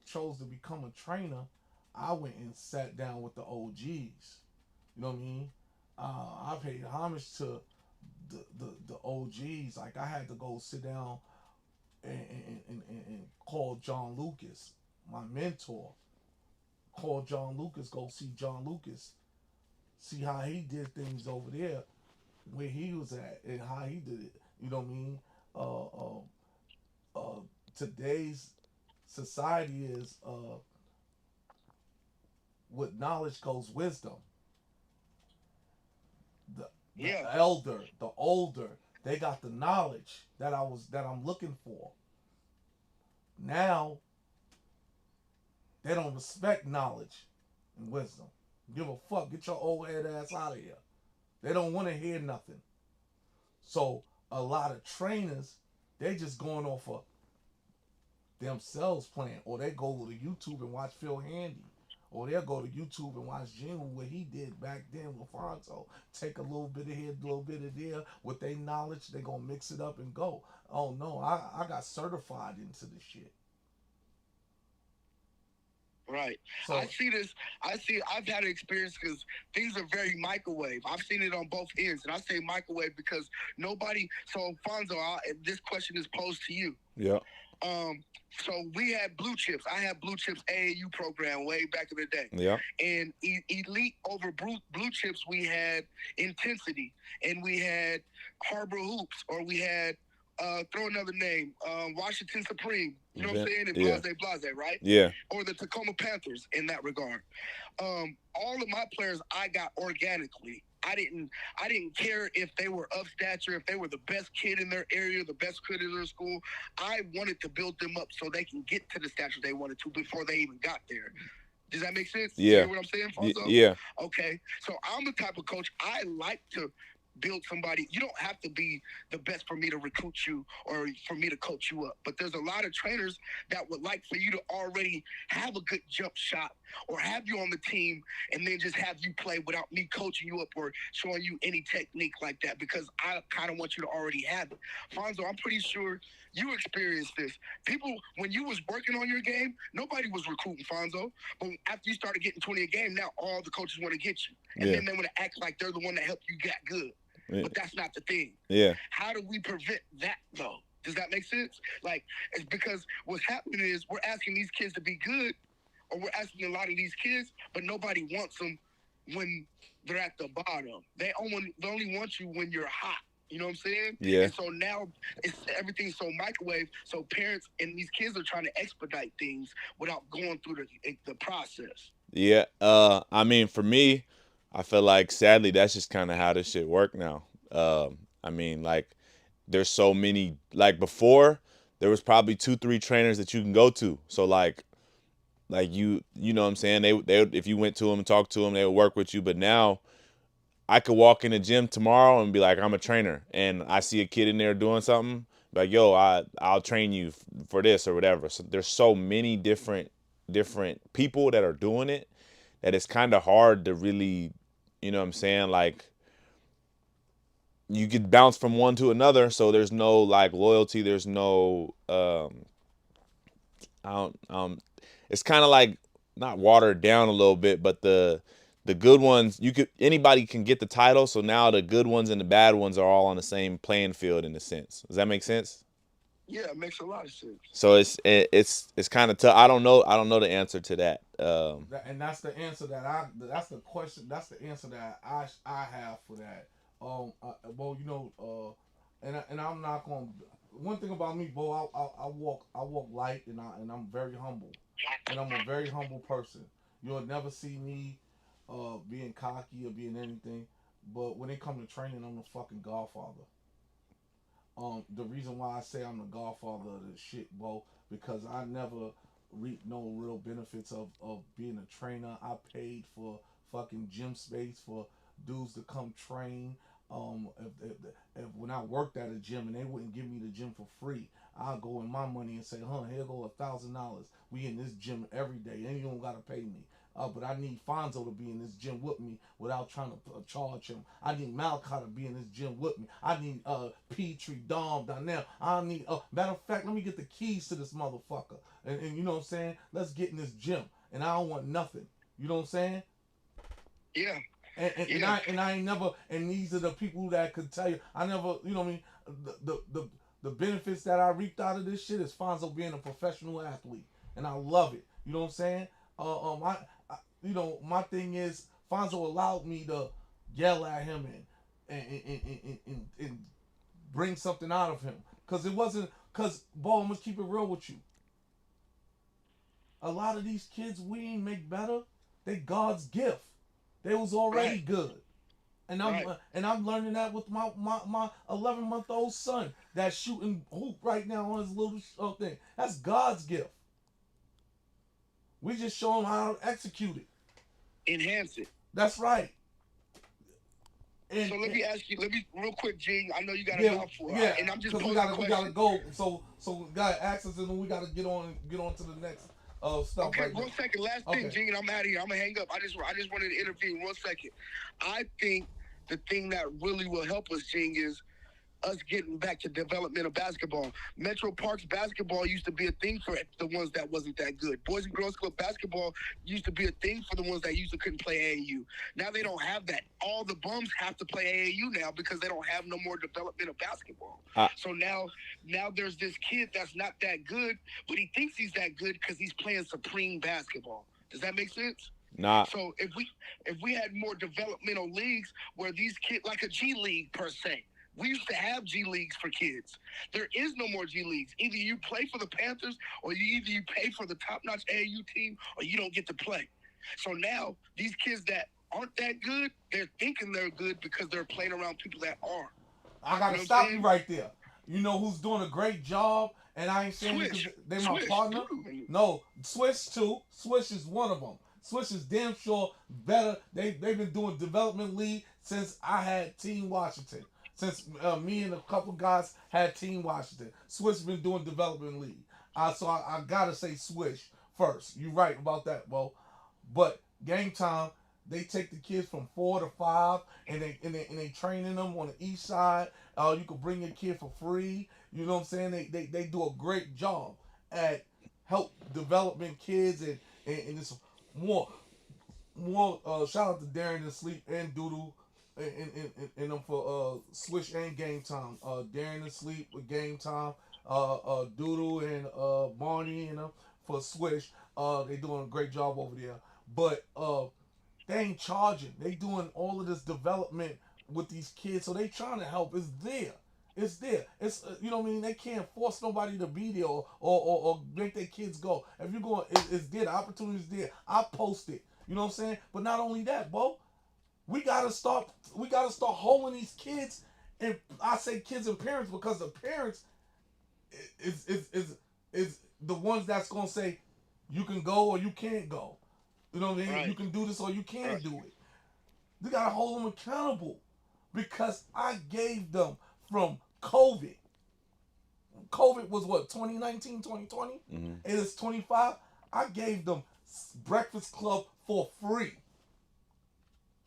chose to become a trainer, I went and sat down with the OGs. You know what I mean? I paid homage to the OGs. Like I had to go sit down and call John Lucas, my mentor. Call John Lucas, go see John Lucas, see how he did things over there, where he was at, and how he did it. You know what I mean? Uh, uh, uh, Today's society is with knowledge goes wisdom. Yeah. The elder, the older, they got the knowledge that I'm looking for. Now they don't respect knowledge and wisdom. Give a fuck. Get your old head ass out of here. They don't want to hear nothing. So a lot of trainers, they just going off of themselves playing, or they go to YouTube and watch Phil Handy, or they'll go to YouTube and watch Jim what he did back then with Fonzo. Take a little bit of here, a little bit of there. With their knowledge, they gonna mix it up and go. Oh no, I got certified into this shit. Right. I So see this. I've had an experience because things are very microwave. I've seen it on both ends. And I say microwave because nobody. So, Fonzo, this question is posed to you. Yeah. So we had Blue Chips. I had Blue Chips AAU program way back in the day. Yeah. And elite over Blue Chips, we had Intensity, and we had Harbor Hoops, or we had throw another name, Washington Supreme. You know what I'm saying? And Yeah. Blase, right? Yeah. Or the Tacoma Panthers in that regard. All of my players I got organically. I didn't care if they were of stature, if they were the best kid in their area, the best kid in their school. I wanted to build them up so they can get to the stature they wanted to before they even got there. Does that make sense? Yeah. You hear what I'm saying, Fonzo? Yeah. Okay. So I'm the type of coach, I like to build somebody. You don't have to be the best for me to recruit you or for me to coach you up. But there's a lot of trainers that would like for you to already have a good jump shot or have you on the team and then just have you play without me coaching you up or showing you any technique like that, because I kind of want you to already have it. Fonzo, I'm pretty sure you experienced this. People, when you was working on your game, nobody was recruiting Fonzo. But after you started getting 20 a game, now all the coaches want to get you. And Yeah. then they want to act like they're the one that helped you get good. Yeah. But that's not the thing. Yeah. How do we prevent that, though? Does that make sense? Like, it's because what's happening is we're asking these kids to be good, or we're asking a lot of these kids, but nobody wants them when they're at the bottom. They only want you when you're hot. You know what I'm saying? Yeah. And so now everything's so microwave. So parents and these kids are trying to expedite things without going through the process. Yeah. I mean, for me, I feel like sadly that's just kind of how this shit work now. I mean, like there's so many. Like before, there was probably 2, 3 trainers that you can go to. So like you know what I'm saying? They if you went to them and talked to them, they would work with you. But now I could walk in the gym tomorrow and be like, I'm a trainer, and I see a kid in there doing something. like, yo, I'll train you for this or whatever. So there's so many different people that are doing it that it's kind of hard to really, you know what I'm saying, like you could bounce from one to another, so there's no like loyalty, there's no I don't it's kind of like not watered down a little bit, but the good ones, you could anybody can get the title, so now the good ones and the bad ones are all on the same playing field in a sense. Does that make sense? Yeah, it makes a lot of sense. So it's kind of tough. I don't know the answer to that. And that's the answer that that's the question. That's the answer that I have for that. Well, and I'm not going. One thing about me, Bo, I walk light, and I'm very humble, and I'm a very humble person. You'll never see me, being cocky or being anything. But when it comes to training, I'm the fucking godfather. The reason why I say I'm the godfather of the shit, Bo, because I never reaped no real benefits of being a trainer. I paid for fucking gym space for dudes to come train. If when I worked at a gym and they wouldn't give me the gym for free, I'll go in my money and say, here go $1,000. We in this gym every day, and you don't gotta pay me. But I need Fonzo to be in this gym with me without trying to charge him. I need Malachi to be in this gym with me. I need Petrie, Dom, Donnell. I need matter of fact, let me get the keys to this motherfucker. And you know what I'm saying? Let's get in this gym. And I don't want nothing. You know what I'm saying? Yeah. And I ain't never, and these are the people that could tell you I never, you know what I mean, the benefits that I reaped out of this shit is Fonzo being a professional athlete, and I love it. You know what I'm saying? My thing is Fonzo allowed me to yell at him and bring something out of him, because it wasn't, because Bo, I'm gonna keep it real with you. A lot of these kids we ain't make better. They God's gift. They was already good. And I'm learning that with my 11-month-old son that's shooting hoop right now on his little thing. That's God's gift. We just show him how to execute it. Enhance it. That's right. So let me ask you, real quick, G. I know you got a mouthful, and I'm just posing we gotta go. So we gotta ask us, and then we gotta get on to the next stuff. Okay, right 1 second. Last thing, G, and I'm out of here. I'm gonna hang up. I just wanted to intervene 1 second. I think the thing that really will help us, G, is us getting back to developmental basketball. Metro Parks basketball used to be a thing for the ones that wasn't that good. Boys and Girls Club basketball used to be a thing for the ones that used to couldn't play AAU. Now they don't have that. All the bums have to play AAU now because they don't have no more developmental basketball. So now there's this kid that's not that good, but he thinks he's that good because he's playing supreme basketball. Does that make sense? Nah. So if we had more developmental leagues where these kids, like a G League per se, we used to have G Leagues for kids. There is no more G Leagues. Either you play for the Panthers or you pay for the top-notch AAU team or you don't get to play. So now these kids that aren't that good, they're thinking they're good because they're playing around people that are. I got to stop you right there. You know who's doing a great job, and I ain't saying because they're my partner. No, Swish too. Swish is one of them. Swish is damn sure better. They've been doing development league since I had Team Washington. Since me and a couple guys had Team Washington. Swish been doing development league. So I gotta say Swish first. You're right about that, Bo. But game time, they take the kids from 4 to 5, and they training them on the east side. You can bring your kid for free. You know what I'm saying? They do a great job at help development kids, and it's more shout out to Darren and Sleep and Doodle and them for Swish and Game Time. Darren and Sleep with Game Time. Doodle and Barney and them for Swish. They doing a great job over there. But they ain't charging. They doing all of this development with these kids, so they trying to help. It's there. It's there. It's you know what I mean. They can't force nobody to be there or make their kids go. If you going, it's there. The opportunity is there. I post it. You know what I'm saying. But not only that, Bo. We gotta start holding these kids, and I say kids and parents because the parents is the ones that's gonna say you can go or you can't go. You know what I mean? Right. You can do this or you can't do it. We gotta hold them accountable because I gave them from COVID COVID was what, 2019, 2020? Mm-hmm. And it's 25. I gave them Breakfast Club for free.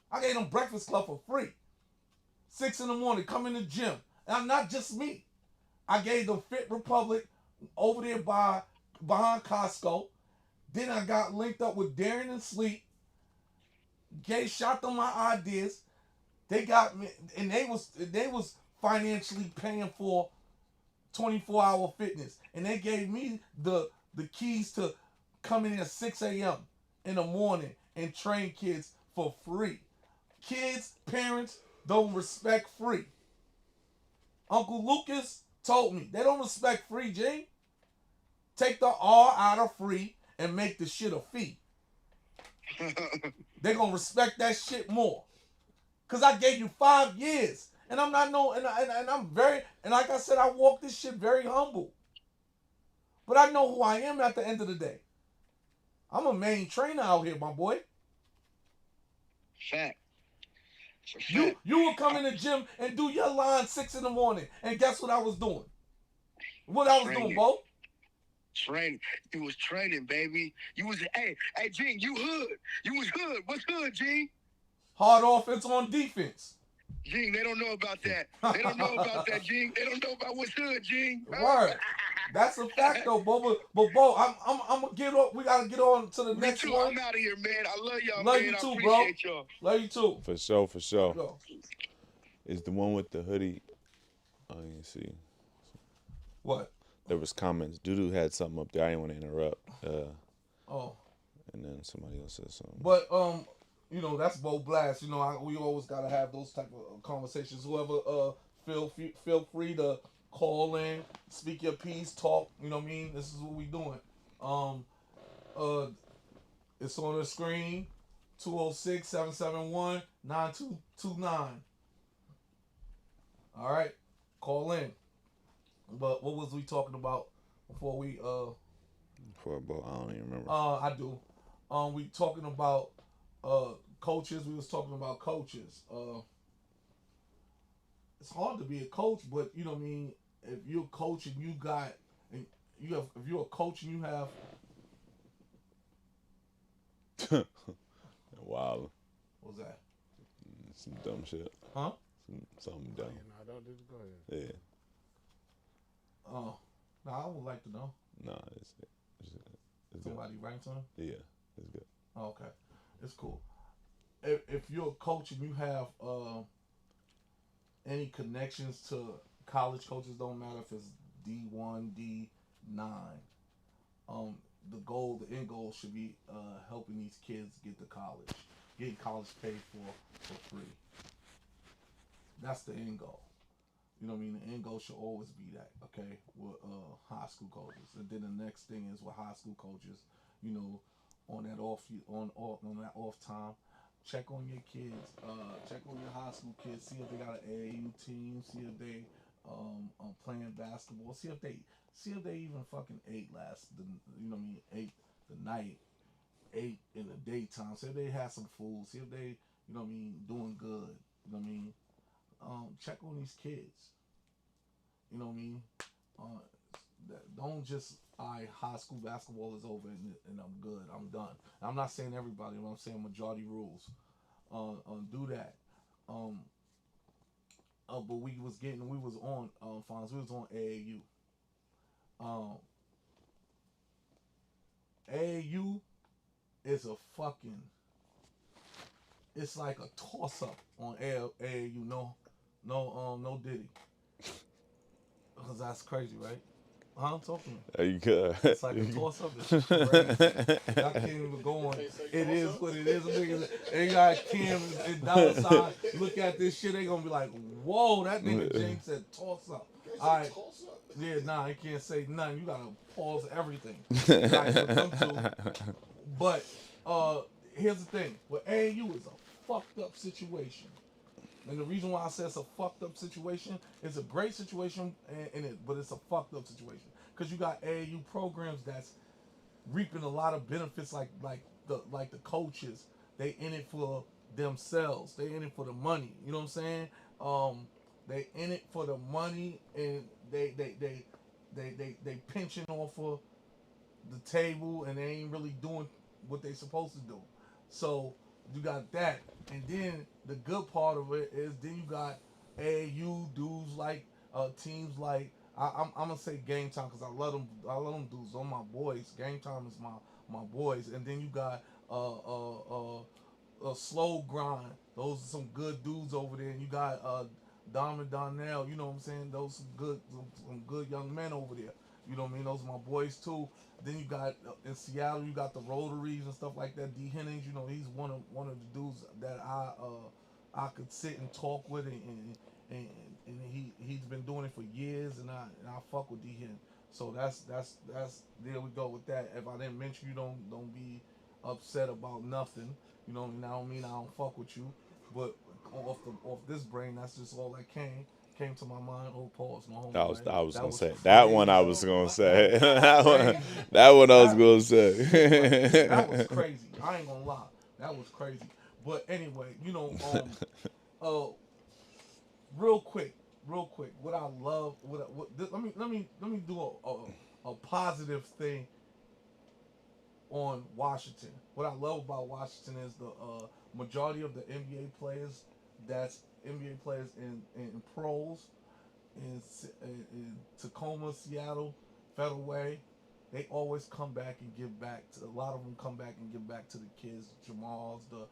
I gave them Breakfast Club for free. 6 in the morning, come in the gym. And not just me. I gave them Fit Republic over there behind Costco. Then I got linked up with Darren and Sleep. Shot them my ideas. They got me, and they was financially paying for 24-hour fitness, and they gave me the keys to come in at 6 a.m. in the morning and train kids for free. Kids, parents don't respect free. Uncle Lucas told me they don't respect free, G. Take the R out of free and make the shit a fee. They gonna respect that shit more. Cause I gave you 5 years. And I'm not and I'm very, and like I said, I walk this shit very humble. But I know who I am at the end of the day. I'm a main trainer out here, my boy. Fact. You will come in the gym and do your line 6 in the morning. And guess what I was doing? What I was doing, Bo? Training. You was training, baby. You was, hey, Gene, you hood. You was hood. What's hood, Gene? Hard offense on defense. Gene, they don't know about that. They don't know about that, Gene. They don't know about what's hood, Gene. Word. That's a fact, though, Bo. But Bo, I'm gonna get on. We gotta get on to the next too. one. I'm out of here, man. I love y'all, love man. You too, I bro. appreciate y'all. Love you too. For sure, for sure. Go. Is the one with the hoodie? I didn't see. What? There was comments. Doodoo had something up there. I didn't want to interrupt. Oh. And then somebody else said something. But you know, that's Bo Blast. You know, we always gotta have those type of conversations. Whoever feel free to call in, speak your piece, talk. You know what I mean? This is what we doing. It's on the screen. 206-771-9229. All right, call in. But what was we talking about before we For a ball, I don't even remember. I do. We talking about coaches. We was talking about coaches. It's hard to be a coach, but you know what I mean. If you're a coach and you got, and you have, if you're a coach and you have. Wow. What was that? Some dumb shit. Huh? Something dumb. No, don't just go ahead. Yeah. Oh, no, I would like to know. No, it's Somebody good. write to him? Yeah, it's good. Oh, okay, it's cool. If you're a coach and you have any connections to college coaches, don't matter if it's D1, D9. The end goal should be helping these kids get to college, getting college paid for free. That's the end goal. You know what I mean? The end goal should always be that, okay, with high school coaches. And then the next thing is with high school coaches, you know, on that off time, check on your kids, check on your high school kids, see if they got an AAU team, see if they playing basketball, see if they even fucking ate you know what I mean, ate the night, ate in the daytime, see if they had some food, see if they, you know what I mean, doing good, you know what I mean. Check on these kids. You know what I mean? Don't just, high school basketball is over and I'm good, I'm done. I'm not saying everybody, but I'm saying majority rules. Do that. But we was on Fonz, we was on AAU. AAU is it's like a toss up on AAU. No Diddy. Because that's crazy, right? Huh? Talk to me. Are you good? It's like a toss up. It's crazy. I can't even go on. It is what it is. Niggas, they got Kim and Dollar Sign. Look at this shit. They gonna be like, whoa, that nigga James said toss up. All right. Yeah, nah, I can't say nothing. You gotta pause everything. But here's the thing. With AAU is a fucked up situation. And the reason why I say it's a fucked up situation, it's a great situation, but it's a fucked up situation. Because you got AAU programs that's reaping a lot of benefits, like the coaches. They in it for themselves. They in it for the money. You know what I'm saying? They in it for the money, and they they pinching off of the table and they ain't really doing what they supposed to do. So you got that, and then the good part of it is then you got AAU dudes like teams like I'm gonna say Game Time because I love them. I love them dudes. Those my boys. Game Time is my boys, and then you got a slow grind. Those are some good dudes over there. And you got Dom and Donnell. You know what I'm saying? Those some good young men over there. You know what I mean? Those are my boys too. Then you got in Seattle, you got the Rotaries and stuff like that. D Hennings, you know, he's one of the dudes that I could sit and talk with, and, and he's been doing it for years, and I fuck with D Hennings. So that's there we go with that. If I didn't mention you, don't be upset about nothing. You know what I mean? I don't mean I don't fuck with you, but off this brain, that's just all that came to my mind. Oh, pause, my homeboy. I was That gonna was say crazy. that one. I was gonna say that one. I was gonna That was say. crazy. I ain't gonna lie. That was crazy. But anyway, uh, real quick. What I love, let me do a positive thing on Washington. What I love about Washington is the majority of the NBA players that's NBA players in pros in Tacoma, Seattle, Federal Way. They always come back and give back to a lot of them. Come back and give back to the kids, the Jamals, the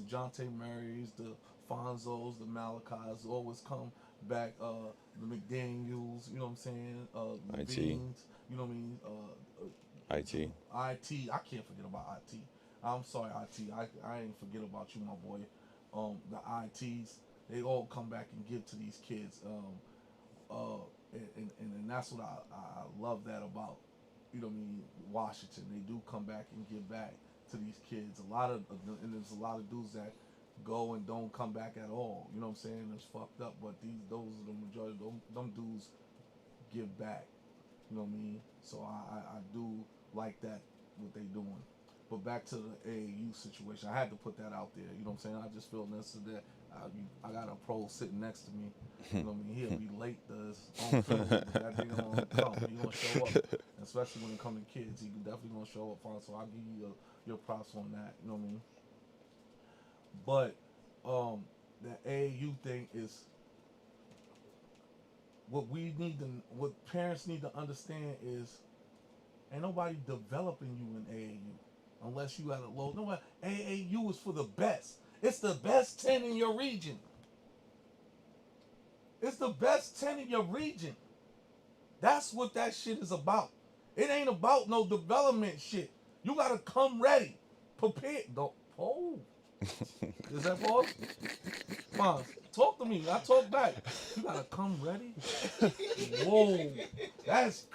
DeJounte Murrays, the Fonzos, the Malakis. Always come back. The McDaniels, you know what I'm saying? IT, Levines, you know what I mean? IT. I can't forget about IT. I'm sorry, IT. I ain't forget about you, my boy. The ITs, they all come back and give to these kids. And that's what I love that about, you know what I mean, Washington. They do come back and give back to these kids. And there's a lot of dudes that go and don't come back at all. You know what I'm saying? It's fucked up, but those are the majority. Them dudes give back. You know what I mean? So I do like that what they doing. But back to the AAU situation, I had to put that out there. You know what I'm saying? I just feel necessary that I got a pro sitting next to me. You know what I mean? He'll be late to his own film, but that nigga gonna come. He gonna show up, especially when it comes to kids. He definitely gonna show up fine. So I'll give you your props on that. You know what I mean? But that AAU thing is what parents need to understand is ain't nobody developing you in AAU unless you at a low. No, AAU is for the best. It's the best 10 in your region. It's the best 10 in your region. That's what that shit is about. It ain't about no development shit. You gotta come ready, prepared. Don't. Oh, is that pause? Fine. Talk to me. I talk back. You gotta come ready. Whoa, that's.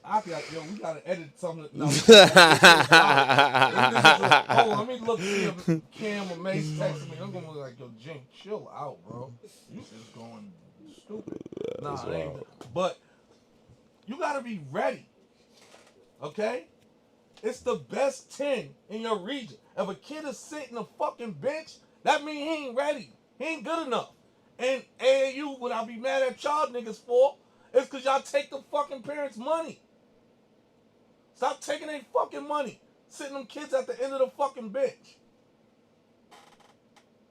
We gotta edit something. No, let me look see if Cam or Mace text me. I'm gonna be like, yo, Jim, chill out, bro. You just going stupid. Nah, it ain't. But you gotta be ready. Okay? It's the best 10 in your region. If a kid is sitting a fucking bench, that means he ain't ready. He ain't good enough. And AAU, what I be mad at y'all niggas for, is because y'all take the fucking parents' money. Stop taking their fucking money. Sitting them kids at the end of the fucking bench.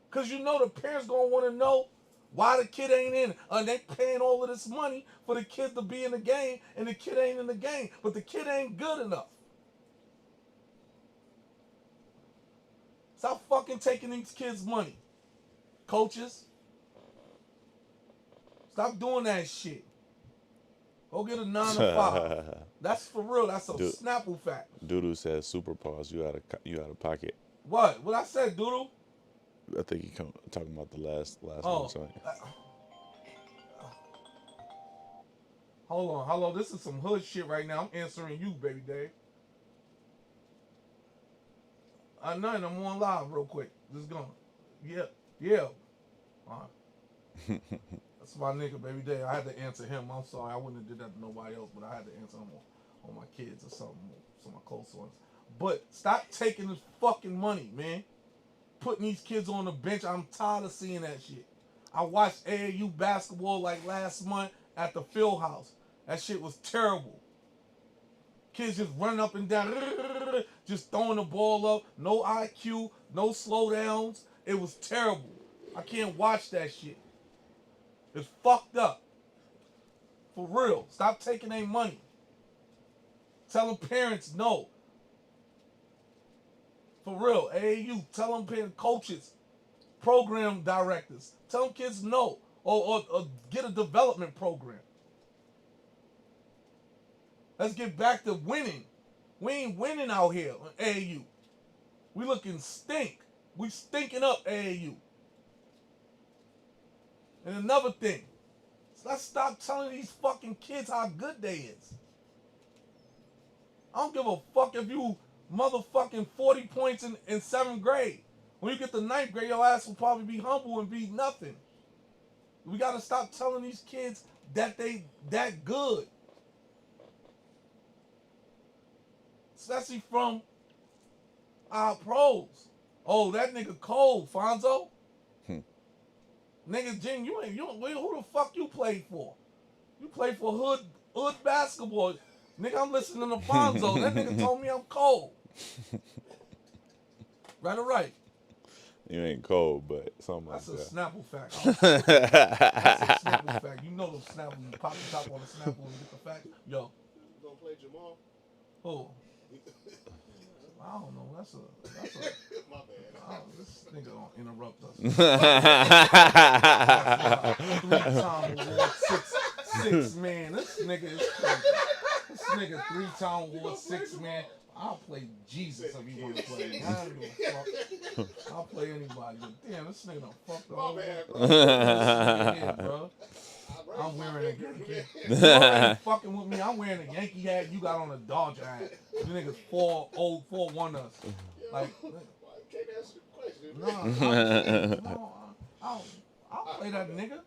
Because you know the parents going to want to know why the kid ain't in. And they paying all of this money for the kid to be in the game, and the kid ain't in the game. But the kid ain't good enough. Stop fucking taking these kids' money. Coaches. Stop doing that shit. Go get a 9 to 5. That's for real. That's a Snapple fact. Doodoo says super pause. You out of pocket. What? What I said, Doodoo? I think you talking about the last one. Hold on. Hello, this is some hood shit right now. I'm answering you, baby Dave. Nothing. I'm on live real quick. Just going. Yeah. That's my nigga, baby Dave. I had to answer him. I'm sorry. I wouldn't have did that to nobody else, but I had to answer him on my kids or something. Some of my close ones. But stop taking this fucking money, man. Putting these kids on the bench. I'm tired of seeing that shit. I watched AAU basketball like last month at the Field House. That shit was terrible. Kids just running up and down, just throwing the ball up. No IQ, no slowdowns. It was terrible. I can't watch that shit. It's fucked up. For real. Stop taking their money. Tell them parents no. For real. AAU, tell them parents, coaches, program directors. Tell them kids no. Or get a development program. Let's get back to winning. We ain't winning out here on AAU. We looking stink. We stinking up AAU. And another thing, let's stop telling these fucking kids how good they is. I don't give a fuck if you motherfucking 40 points in 7th grade. When you get to 9th grade, your ass will probably be humble and be nothing. We gotta stop telling these kids that they that good. Especially from our pros. Oh, that nigga cold, Fonzo. Nigga, Jing, who the fuck you played for? You played for hood basketball. Nigga, I'm listening to Fonzo. That nigga told me I'm cold. Right or right? You ain't cold, but something like That's that. a Snapple fact. That's a Snapple fact. You know those Snapple. You pop the top on the Snapple and get the fact. Yo. You gonna play Jamal? Oh. I don't know. That's a. My bad. This nigga don't interrupt us. 3-time award, six man. This nigga is crazy. This nigga 3-time award, 6 man. I'll play Jesus if he want to play. I don't give a fuck. I'll play anybody. But damn, this nigga done fucked the whole head, bro. I'm wearing a Yankee. You ain't fucking with me. I'm wearing a Yankee hat. You got on a Dodger hat. You niggas 4-1 us. Like, Can't answer the question. I'll play that nigga.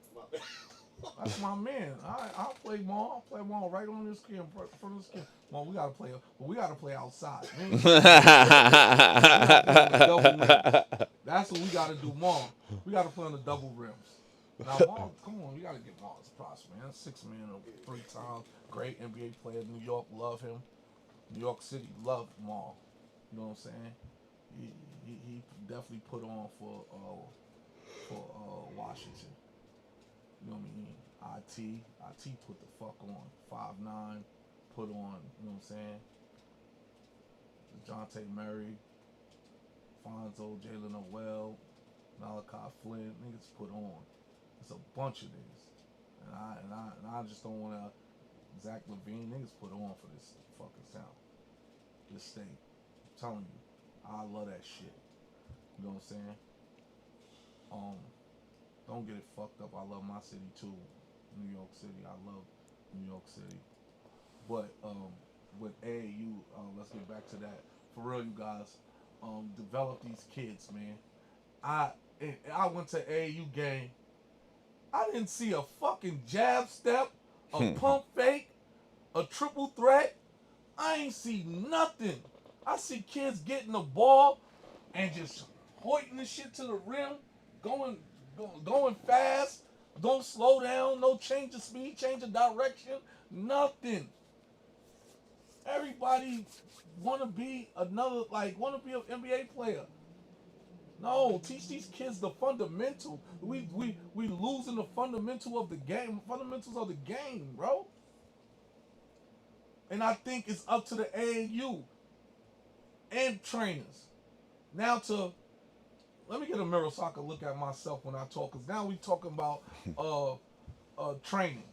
That's my man. I'll play Maul. I'll play Maul right on this skin, front of the skin. Well, we gotta play outside. That's what we gotta do, Maul. We gotta play on the double rims. Now, Maul, come on, you gotta get Maul his props, man. 6 man, 3 times, great NBA player. New York love him. New York City love Maul. You know what I'm saying? He definitely put on for Washington. You know what I mean? IT put the fuck on. 5'9", put on. You know what I'm saying? DeJounte Murray, Fonzo, Jalen Noel, Malachi Flynn, niggas put on. It's a bunch of niggas, and I just don't want to. Zach LaVine, niggas put on for this fucking town, this state. I'm telling you, I love that shit. You know what I'm saying? Don't get it fucked up. I love my city too, New York City. I love New York City. But with AAU, let's get back to that. For real, you guys, develop these kids, man. I went to AAU game. I didn't see a fucking jab step, a pump fake, a triple threat. I ain't see nothing. I see kids getting the ball and just hoiting the shit to the rim, going fast, don't slow down, no change of speed, change of direction, nothing. Everybody wanna be an NBA player. No, teach these kids the fundamental. We losing the fundamentals of the game, bro. And I think it's up to the AAU and trainers now let me get a mirror so I can look at myself when I talk. Cause now we talking about training.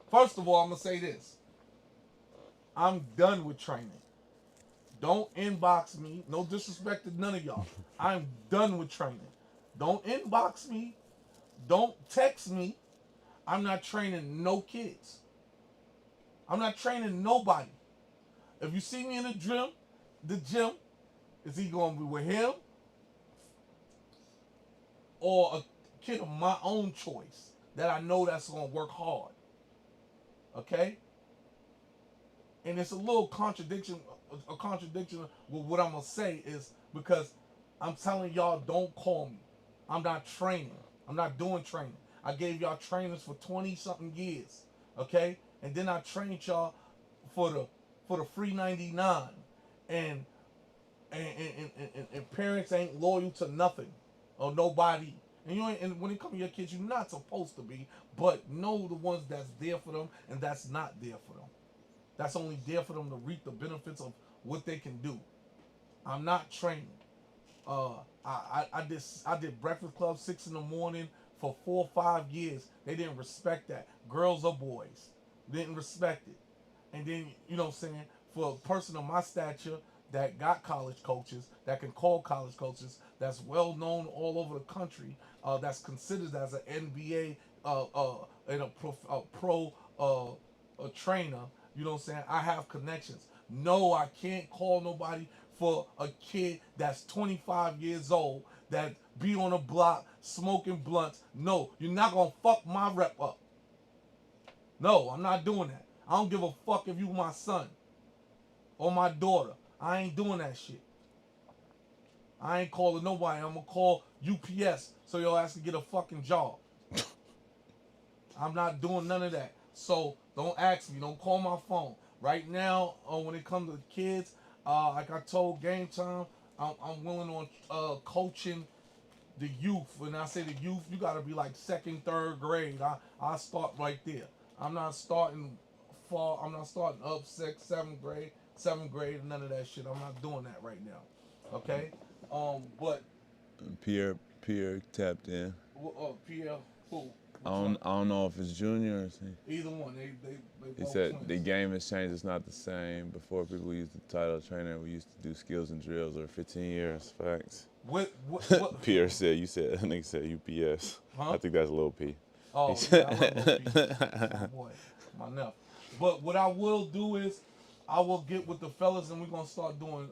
First of all, I'm gonna say this. I'm done with training. Don't inbox me. No disrespect to none of y'all. I'm done with training. Don't inbox me. Don't text me. I'm not training no kids. I'm not training nobody. If you see me in the gym, is he going to be with him or a kid of my own choice that I know that's going to work hard? Okay? And it's a little contradiction. A contradiction with what I'm going to say is because I'm telling y'all don't call me. I'm not training. I'm not doing training. I gave y'all trainers for 20 something years. okay? And then I trained y'all for the free 99, and and parents ain't loyal to nothing or nobody. And you ain't, and when it comes to your kids, you're not supposed to be, but know the ones that's there for them and that's not there for them. That's only there for them to reap the benefits of what they can do. I'm not training. Uh, I did Breakfast Club 6 in the morning for 4 or 5 years. They didn't respect that. Girls or boys didn't respect it. And then you know what I'm saying, for a person of my stature that got college coaches, that can call college coaches, that's well known all over the country, that's considered as an NBA and a trainer. You know what I'm saying? I have connections. No, I can't call nobody for a kid that's 25 years old that be on a block smoking blunts. No, you're not gonna fuck my rep up. No, I'm not doing that. I don't give a fuck if you my son or my daughter. I ain't doing that shit. I ain't calling nobody. I'm gonna call UPS so your ass can get a fucking job. I'm not doing none of that. So don't ask me. Don't call my phone. Right now, when it comes to the kids, like I told Game Time, I'm willing on coaching the youth. When I say the youth, you gotta be like second, third grade. I start right there. I'm not starting far. I'm not starting up sixth, seventh grade, none of that shit. I'm not doing that right now. Okay. But Pierre tapped in. Pierre, who? I don't know if it's junior or something. Either one. They He both said twins. the game has changed. It's not the same. Before people used the title of trainer, we used to do skills and drills over 15 years. Facts. What? Pierre said, you said, nigga said UPS. Huh? I think that's Lil P. Oh, yeah, I love those people. My boy, my nephew. But what I will do is, I will get with the fellas and we're gonna start doing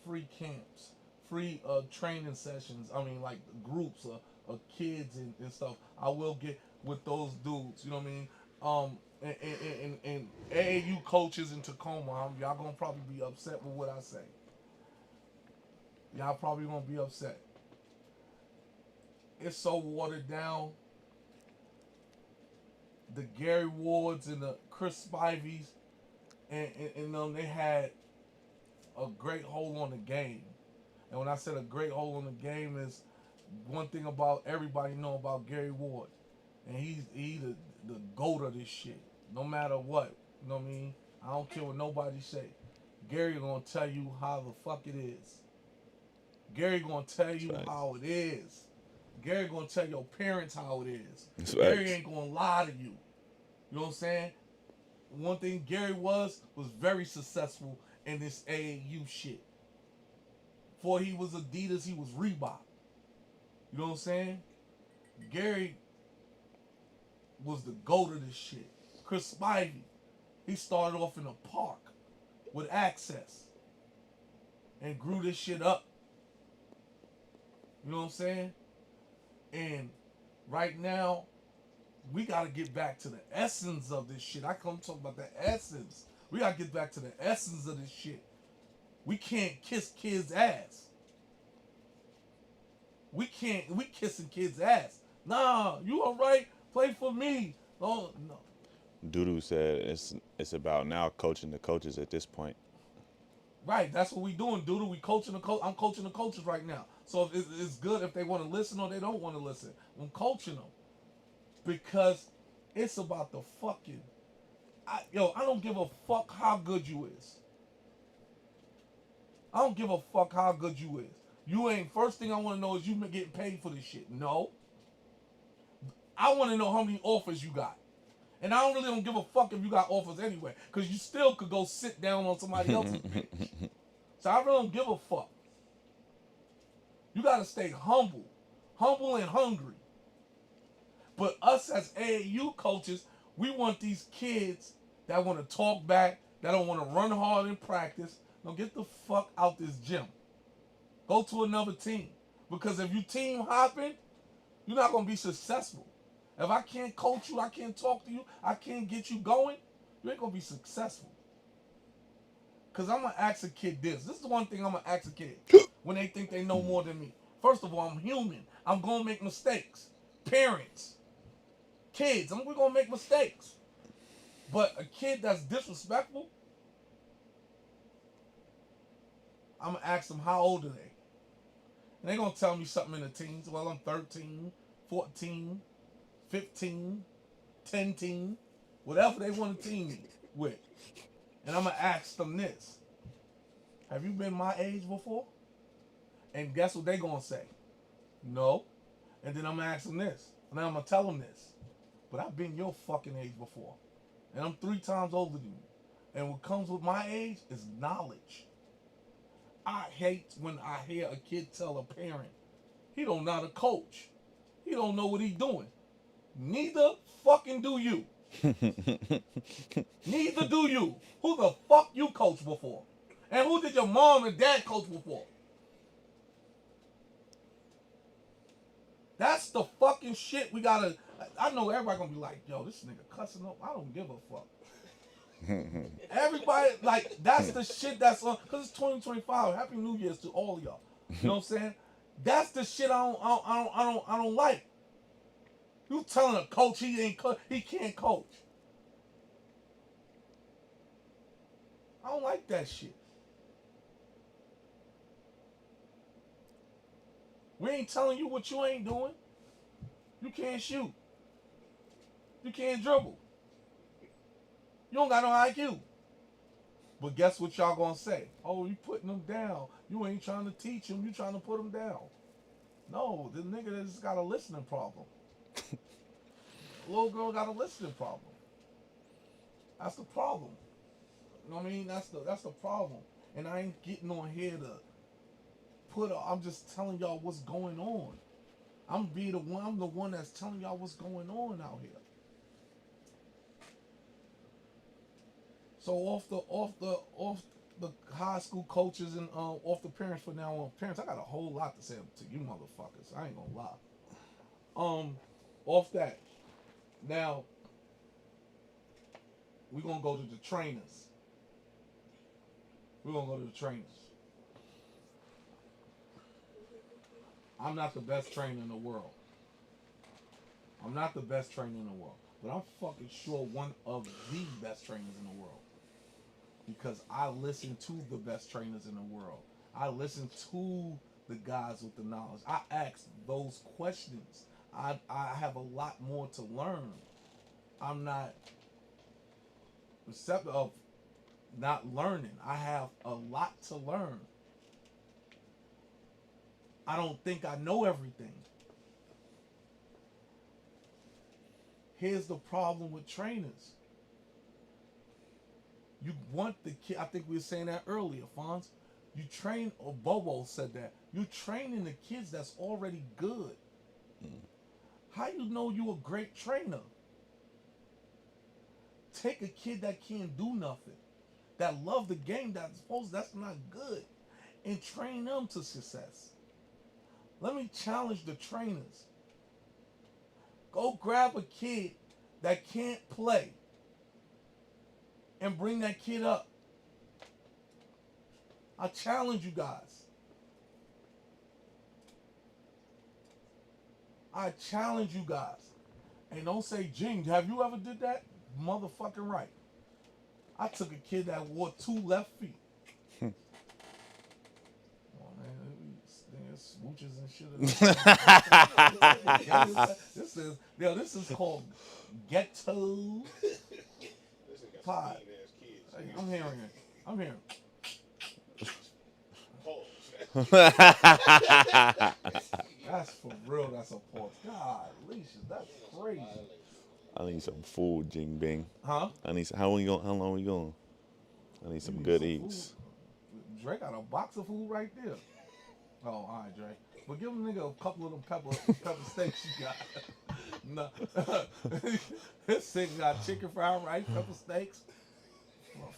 free camps, free training sessions. I mean, like groups of kids and stuff. I will get with those dudes. You know what I mean? And AAU coaches in Tacoma, y'all gonna probably be upset with what I say. Y'all probably gonna be upset. It's so watered down. The Gary Wards and the Chris Spivies, and they had a great hold on the game. And when I said a great hold on the game is one thing about everybody know about Gary Ward, and he's the goat of this shit. No matter what, you know what I mean. I don't care what nobody say. Gary gonna tell you how the fuck it is. Gary gonna tell you Facts. how it is. Gary gonna tell your parents how it is. That's Gary facts. ain't gonna lie to you. You know what I'm saying? One thing Gary was very successful in this AAU shit. Before he was Adidas, he was Reebok. You know what I'm saying? Gary was the GOAT of this shit. Chris Spivey, he started off in a park with access and grew this shit up. You know what I'm saying? And right now, we gotta get back to the essence of this shit. I come talk about the essence. We gotta get back to the essence of this shit. We can't kiss kids' ass. We kissing kids' ass. Nah, you alright? Play for me. Oh no. Doodoo said it's about now coaching the coaches at this point. Right, that's what we doing, dude. We coaching the coach. I'm coaching the coaches right now. So it's good if they want to listen or they don't want to listen. I'm coaching them because it's about the fucking. I don't give a fuck how good you is. I don't give a fuck how good you is. You ain't. First thing I want to know is you getting paid for this shit. No. I want to know how many offers you got. And I don't give a fuck if you got offers anyway, because you still could go sit down on somebody else's bench. So I really don't give a fuck. You gotta stay humble and hungry. But us as AAU coaches, we want these kids that want to talk back, that don't want to run hard in practice. Now get the fuck out this gym. Go to another team. Because if you team hopping, you're not gonna be successful. If I can't coach you, I can't talk to you, I can't get you going, you ain't gonna be successful. Because I'm gonna ask a kid this. This is the one thing I'm gonna ask a kid when they think they know more than me. First of all, I'm human. I'm gonna make mistakes. Parents, kids, we're gonna make mistakes. But a kid that's disrespectful, I'm gonna ask them how old are they, and they're gonna tell me something in the teens. Well, I'm 13, 14, 15, 10 teen, whatever they want to teen me with, and I'm gonna ask them this: have you been my age before? And guess what they gonna say? No. And then I'm gonna ask them this, and then I'm gonna tell them this: but I've been your fucking age before, and I'm 3 times older than you. And what comes with my age is knowledge. I hate when I hear a kid tell a parent, he don't know how to coach. He don't know what he's doing. Neither fucking do you. Neither do you. Who the fuck you coach before? And who did your mom and dad coach before? That's the fucking shit we gotta. I know everybody gonna be like, yo, this nigga cussing up. I don't give a fuck. Everybody, like, that's the shit that's on, because it's 2025. Happy New Year's to all of y'all. You know what I'm saying? That's the shit I don't like. You telling a coach he can't coach. I don't like that shit. We ain't telling you what you ain't doing. You can't shoot. You can't dribble. You don't got no IQ. But guess what y'all gonna say? Oh, you putting them down. You ain't trying to teach them. You trying to put them down. No, the nigga just got a listening problem. Little girl got a listening problem. That's the problem. You know what I mean? That's the problem. And I ain't getting on here to I'm just telling y'all what's going on. I'm the one that's telling y'all what's going on out here. So off the high school coaches and off the parents for now on. Parents, I got a whole lot to say to you motherfuckers. I ain't gonna lie. Off that. Now we're gonna go to the trainers. We're gonna go to the trainers. I'm not the best trainer in the world. I'm not the best trainer in the world. But I'm fucking sure one of the best trainers in the world. Because I listen to the best trainers in the world. I listen to the guys with the knowledge. I ask those questions. I have a lot more to learn. I'm not receptive of not learning. I have a lot to learn. I don't think I know everything. Here's the problem with trainers. You want the kid, I think we were saying that earlier, Fonz. You train, or Bobo said that, you training the kids that's already good. How you know you a great trainer? Take a kid that can't do nothing, that love the game, that's not good, and train them to success. Let me challenge the trainers. Go grab a kid that can't play and bring that kid up. I challenge you guys. I challenge you guys. And don't say, Jing, have you ever did that? Motherfucking right. I took a kid that wore 2 left feet. Smooches and shit. This is called ghetto pie. I'm hearing it. I'm hearing. That's for real. That's a pause. God, Alicia, that's crazy. I need some food, Jing Bing. Huh? I need how long we going? I need some good eats. Food. Dre got a box of food right there. Oh, all right, Dre. But give a nigga a couple of them pepper steaks you got. No. This thing got chicken fried rice, pepper steaks,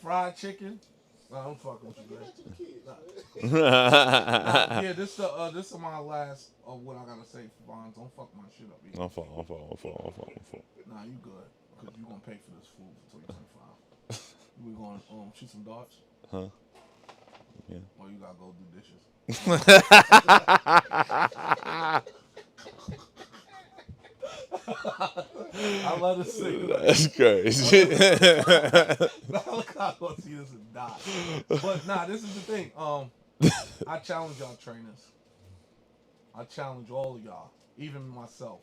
fried chicken. No, I'm fucking with you, Dre. Yeah, this is my last of what I gotta say, Fonz. Don't fuck my shit up. I'm full. Nah, you good. Because you gonna pay for this food for 2025. We gonna shoot some darts? Huh? Yeah. Or you gotta go do dishes? I let her sing. That's crazy. Look how I gonna see this and die. But nah, this is the thing. I challenge y'all trainers. I challenge all of y'all, even myself.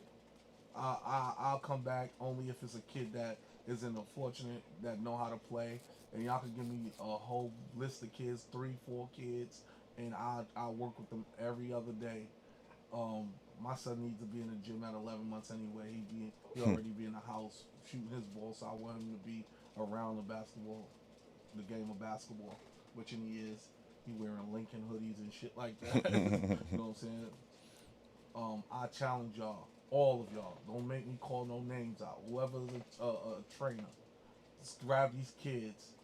I'll come back only if it's a kid that isn't unfortunate that know how to play, and y'all can give me a whole list of kids, 3, 4 kids, and I'll work with them every other day. My son needs to be in the gym at 11 months anyway. He already be in the house shooting his ball, so I want him to be around the game of basketball, which he is. He wearing Lincoln hoodies and shit like that. You know what I'm saying? I challenge y'all, all of y'all. Don't make me call no names out. Whoever's a trainer, just grab these kids.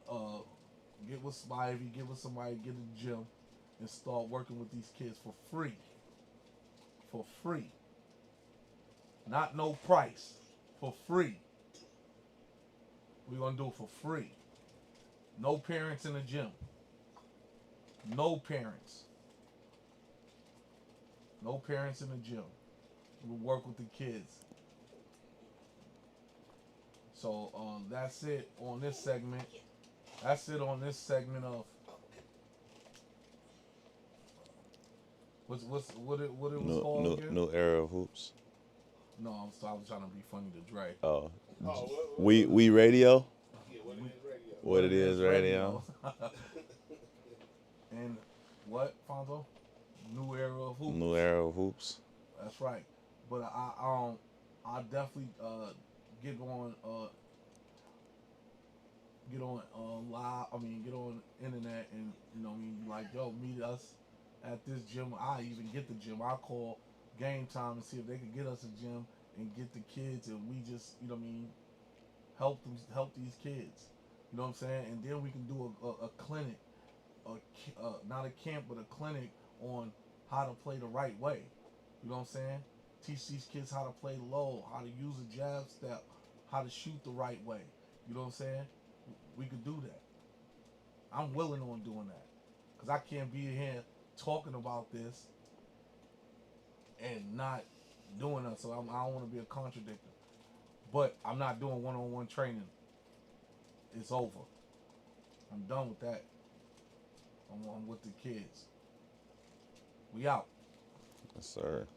Uh, get with Spivey, get with somebody, get a gym, and start working with these kids for free. For free. Not no price. For free. We're gonna do it for free. No parents in the gym. No parents. No parents in the gym. We'll work with the kids. So that's it on this segment. That's it on this segment of what it was called again? New era of hoops. No, I was trying to be funny to Dre. Oh, Oh, we radio. Yeah, what it is radio. What it is radio. And what, Fonzo? New era of hoops. New era of hoops. That's right. But I definitely get on live. I mean, get on internet and like, yo, meet us at this gym. I even get the gym. I call game time and see if they can get us a gym and get the kids, and we just help these kids. You know what I'm saying? And then we can do a clinic, not a camp, but a clinic on how to play the right way. You know what I'm saying? Teach these kids how to play low, how to use a jab step, how to shoot the right way. You know what I'm saying? We could do that. I'm willing on doing that. Because I can't be here talking about this and not doing it. So I don't want to be a contradictor. But I'm not doing one-on-one training. It's over. I'm done with that. I'm with the kids. We out. Yes, sir.